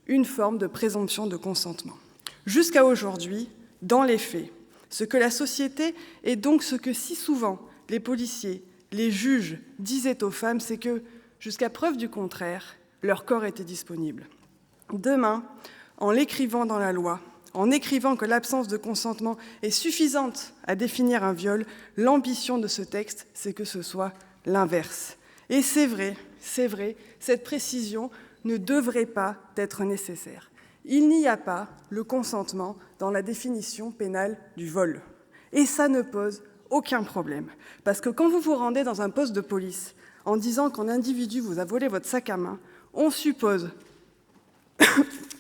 une forme de présomption de consentement. Jusqu'à aujourd'hui, dans les faits, ce que la société et donc ce que si souvent les policiers, les juges disaient aux femmes, c'est que, jusqu'à preuve du contraire, leur corps était disponible. Demain, en l'écrivant dans la loi, en écrivant que l'absence de consentement est suffisante à définir un viol, l'ambition de ce texte, c'est que ce soit l'inverse. Et c'est vrai, cette précision ne devrait pas être nécessaire. Il n'y a pas le consentement dans la définition pénale du vol. Et ça ne pose aucun problème. Parce que quand vous vous rendez dans un poste de police en disant qu'un individu vous a volé votre sac à main, on suppose,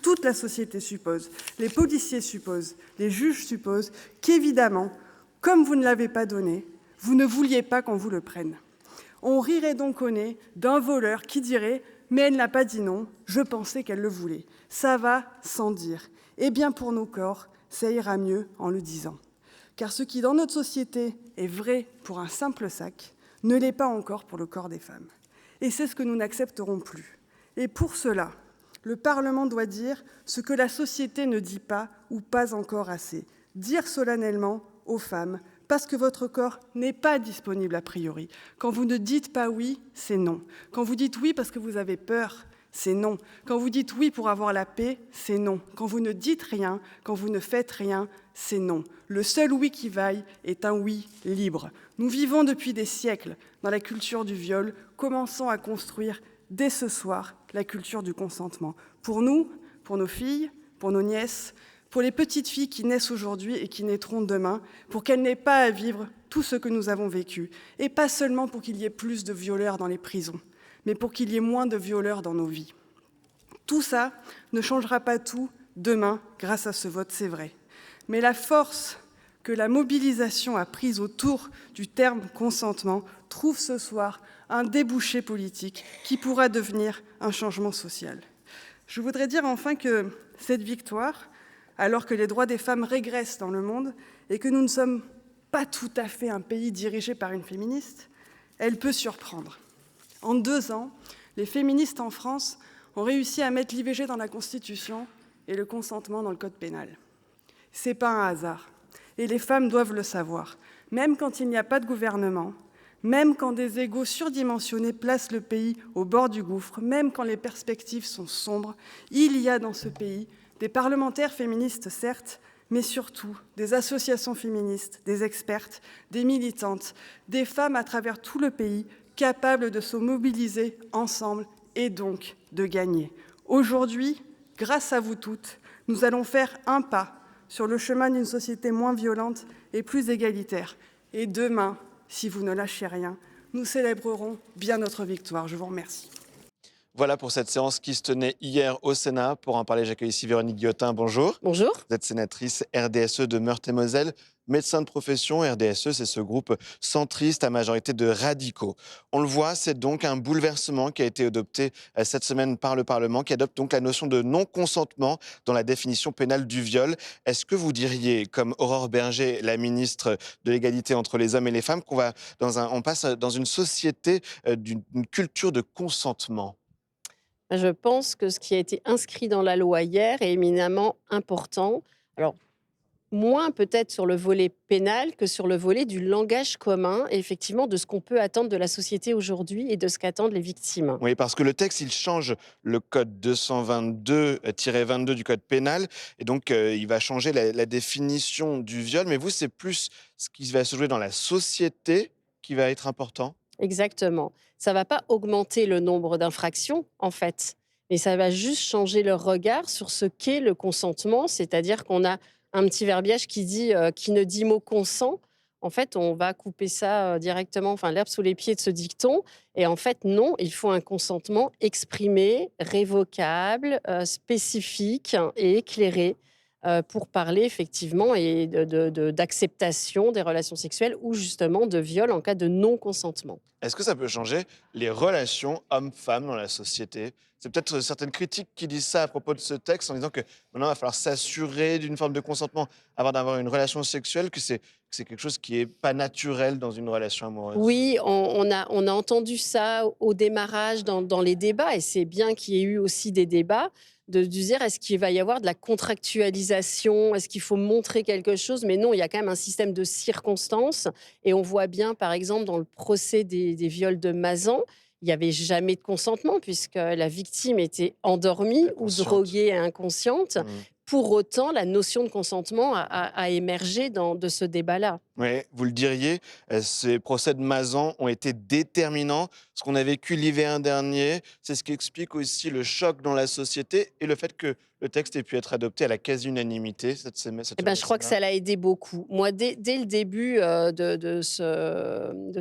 toute la société suppose, les policiers supposent, les juges supposent qu'évidemment, comme vous ne l'avez pas donné, vous ne vouliez pas qu'on vous le prenne. On rirait donc au nez d'un voleur qui dirait « mais elle n'a pas dit non, je pensais qu'elle le voulait ». Ça va sans dire. Eh bien pour nos corps, ça ira mieux en le disant. Car ce qui dans notre société est vrai pour un simple sac, ne l'est pas encore pour le corps des femmes. Et c'est ce que nous n'accepterons plus. Et pour cela, le Parlement doit dire ce que la société ne dit pas ou pas encore assez. Dire solennellement aux femmes, parce que votre corps n'est pas disponible a priori. Quand vous ne dites pas oui, c'est non. Quand vous dites oui parce que vous avez peur, c'est non. Quand vous dites oui pour avoir la paix, c'est non. Quand vous ne dites rien, quand vous ne faites rien, c'est non. Le seul oui qui vaille est un oui libre. Nous vivons depuis des siècles dans la culture du viol. Commençons à construire dès ce soir la culture du consentement. Pour nous, pour nos filles, pour nos nièces, pour les petites filles qui naissent aujourd'hui et qui naîtront demain, pour qu'elles n'aient pas à vivre tout ce que nous avons vécu. Et pas seulement pour qu'il y ait plus de violeurs dans les prisons, mais pour qu'il y ait moins de violeurs dans nos vies. Tout ça ne changera pas tout demain grâce à ce vote, c'est vrai. Mais la force que la mobilisation a prise autour du terme consentement trouve ce soir un débouché politique qui pourra devenir un changement social. Je voudrais dire enfin que cette victoire, alors que les droits des femmes régressent dans le monde et que nous ne sommes pas tout à fait un pays dirigé par une féministe, elle peut surprendre. En 2 ans, les féministes en France ont réussi à mettre l'IVG dans la Constitution et le consentement dans le Code pénal. Ce n'est pas un hasard, et les femmes doivent le savoir. Même quand il n'y a pas de gouvernement, même quand des égos surdimensionnés placent le pays au bord du gouffre, même quand les perspectives sont sombres, il y a dans ce pays des parlementaires féministes, certes, mais surtout des associations féministes, des expertes, des militantes, des femmes à travers tout le pays capables de se mobiliser ensemble et donc de gagner. Aujourd'hui, grâce à vous toutes, nous allons faire un pas sur le chemin d'une société moins violente et plus égalitaire. Et demain, si vous ne lâchez rien, nous célébrerons bien notre victoire. Je vous remercie. Voilà pour cette séance qui se tenait hier au Sénat. Pour en parler, j'accueille ici Véronique Guillotin. Bonjour. Bonjour. Vous êtes sénatrice RDSE de Meurthe-et-Moselle, médecin de profession. RDSE, c'est ce groupe centriste à majorité de radicaux. On le voit, c'est donc un bouleversement qui a été adopté cette semaine par le Parlement, qui adopte donc la notion de non-consentement dans la définition pénale du viol. Est-ce que vous diriez, comme Aurore Berger, la ministre de l'égalité entre les hommes et les femmes, on passe dans une société d'une culture de consentement ? Je pense que ce qui a été inscrit dans la loi hier est éminemment important. Alors, moins peut-être sur le volet pénal que sur le volet du langage commun, et effectivement de ce qu'on peut attendre de la société aujourd'hui et de ce qu'attendent les victimes. Oui, parce que le texte, il change le code 222-22 du code pénal, et donc il va changer la définition du viol. Mais vous, c'est plus ce qui va se jouer dans la société qui va être important ? Exactement. Ça ne va pas augmenter le nombre d'infractions, en fait, mais ça va juste changer le regard sur ce qu'est le consentement, c'est-à-dire qu'on a un petit verbiage qui ne dit mot consent. En fait, on va couper ça directement, l'herbe sous les pieds de ce dicton. Et en fait, non, il faut un consentement exprimé, révocable, spécifique et éclairé pour parler effectivement et d'acceptation des relations sexuelles ou justement de viol en cas de non-consentement. Est-ce que ça peut changer les relations hommes-femmes dans la société ? C'est peut-être certaines critiques qui disent ça à propos de ce texte, en disant que maintenant, il va falloir s'assurer d'une forme de consentement avant d'avoir une relation sexuelle, que c'est quelque chose qui n'est pas naturel dans une relation amoureuse. Oui, on a entendu ça au démarrage dans les débats, et c'est bien qu'il y ait eu aussi des débats, de dire est-ce qu'il va y avoir de la contractualisation, est-ce qu'il faut montrer quelque chose, mais non, il y a quand même un système de circonstances, et on voit bien, par exemple, dans le procès des viols de Mazan, il n'y avait jamais de consentement, puisque la victime était endormie ou Inconsciente. droguée et inconsciente. Mmh. Pour autant, la notion de consentement a émergé de ce débat-là. Oui, vous le diriez, ces procès de Mazan ont été déterminants. Ce qu'on a vécu l'hiver dernier, c'est ce qui explique aussi le choc dans la société et le fait que le texte ait pu être adopté à la quasi-unanimité cette semaine. Eh ben, je crois que ça l'a aidé beaucoup. Moi, dès le début de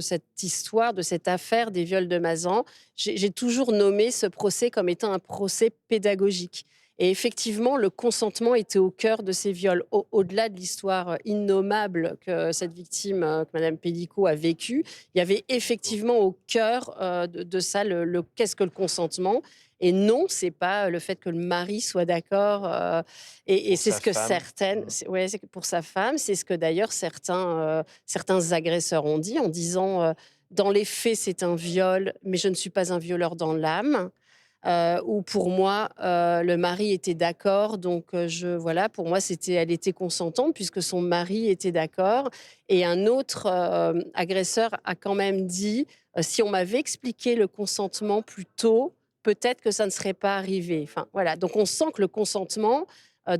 cette histoire, de cette affaire des viols de Mazan, j'ai toujours nommé ce procès comme étant un procès pédagogique. Et effectivement, le consentement était au cœur de ces viols. Au-delà de l'histoire innommable que cette victime, que Mme Pellicot a vécue, il y avait effectivement au cœur de ça qu'est-ce que le consentement. Et non, c'est pas le fait que le mari soit d'accord. Et c'est ce que certaines, ouais, c'est que pour sa femme, c'est ce que d'ailleurs certains agresseurs ont dit en disant dans les faits c'est un viol, mais je ne suis pas un violeur dans l'âme. Où pour moi, le mari était d'accord, donc voilà, pour moi, elle était consentante puisque son mari était d'accord. Et un autre agresseur a quand même dit, si on m'avait expliqué le consentement plus tôt, peut-être que ça ne serait pas arrivé. Enfin, voilà. Donc on sent que le consentement,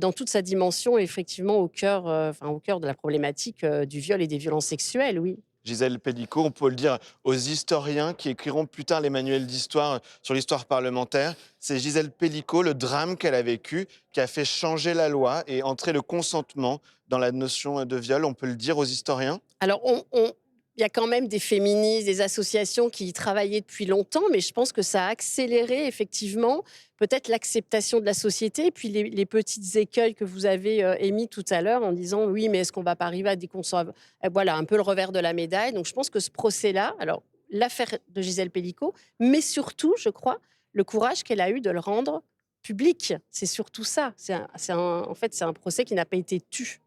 dans toute sa dimension, est effectivement au cœur de la problématique du viol et des violences sexuelles, oui. Gisèle Pellicot, on peut le dire aux historiens qui écriront plus tard les manuels d'histoire sur l'histoire parlementaire. C'est Gisèle Pellicot, le drame qu'elle a vécu, qui a fait changer la loi et entrer le consentement dans la notion de viol. On peut le dire aux historiens. Alors, il y a quand même des féministes, des associations qui y travaillaient depuis longtemps, mais je pense que ça a accéléré effectivement peut-être l'acceptation de la société et puis les petites écueils que vous avez émis tout à l'heure en disant oui, mais est-ce qu'on ne va pas arriver à des consentements ? Voilà, un peu le revers de la médaille. Donc je pense que ce procès-là, alors l'affaire de Gisèle Pellicot, mais surtout, je crois, le courage qu'elle a eu de le rendre public. C'est surtout ça. En fait, c'est un procès qui n'a pas été tu.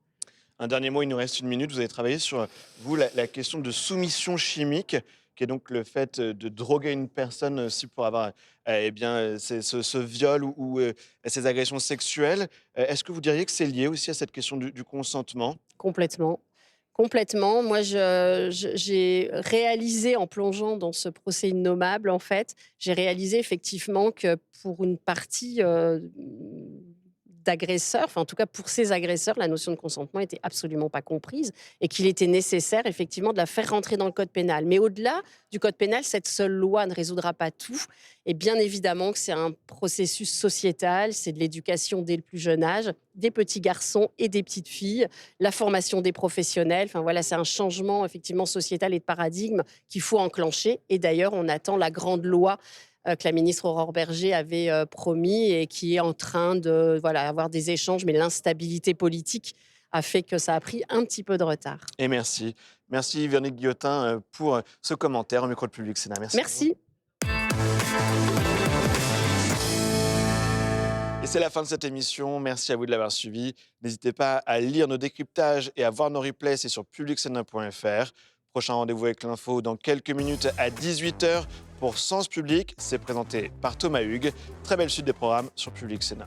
Un dernier mot, il nous reste 1 minute. Vous avez travaillé sur, vous, la question de soumission chimique, qui est donc le fait de droguer une personne aussi pour avoir ce viol ou ces agressions sexuelles. Est-ce que vous diriez que c'est lié aussi à cette question du consentement ? Complètement. Complètement. Moi, j'ai réalisé, en plongeant dans ce procès innommable, en fait, j'ai réalisé effectivement que pour une partie d'agresseurs, enfin en tout cas pour ces agresseurs, la notion de consentement n'était absolument pas comprise et qu'il était nécessaire effectivement de la faire rentrer dans le code pénal. Mais au-delà du code pénal, cette seule loi ne résoudra pas tout. Et bien évidemment que c'est un processus sociétal, c'est de l'éducation dès le plus jeune âge, des petits garçons et des petites filles, la formation des professionnels. Enfin voilà, c'est un changement effectivement sociétal et de paradigme qu'il faut enclencher. Et d'ailleurs, on attend la grande loi que la ministre Aurore Bergé avait promis et qui est en train de avoir des échanges, mais l'instabilité politique a fait que ça a pris un petit peu de retard. Et merci. Merci Véronique Guillotin pour ce commentaire au micro de Public Sénat. Merci. Et c'est la fin de cette émission. Merci à vous de l'avoir suivi. N'hésitez pas à lire nos décryptages et à voir nos replays, c'est sur publicsénat.fr. Prochain rendez-vous avec l'info dans quelques minutes à 18h pour Sens Public. C'est présenté par Thomas Hugues. Très belle suite des programmes sur Public Sénat.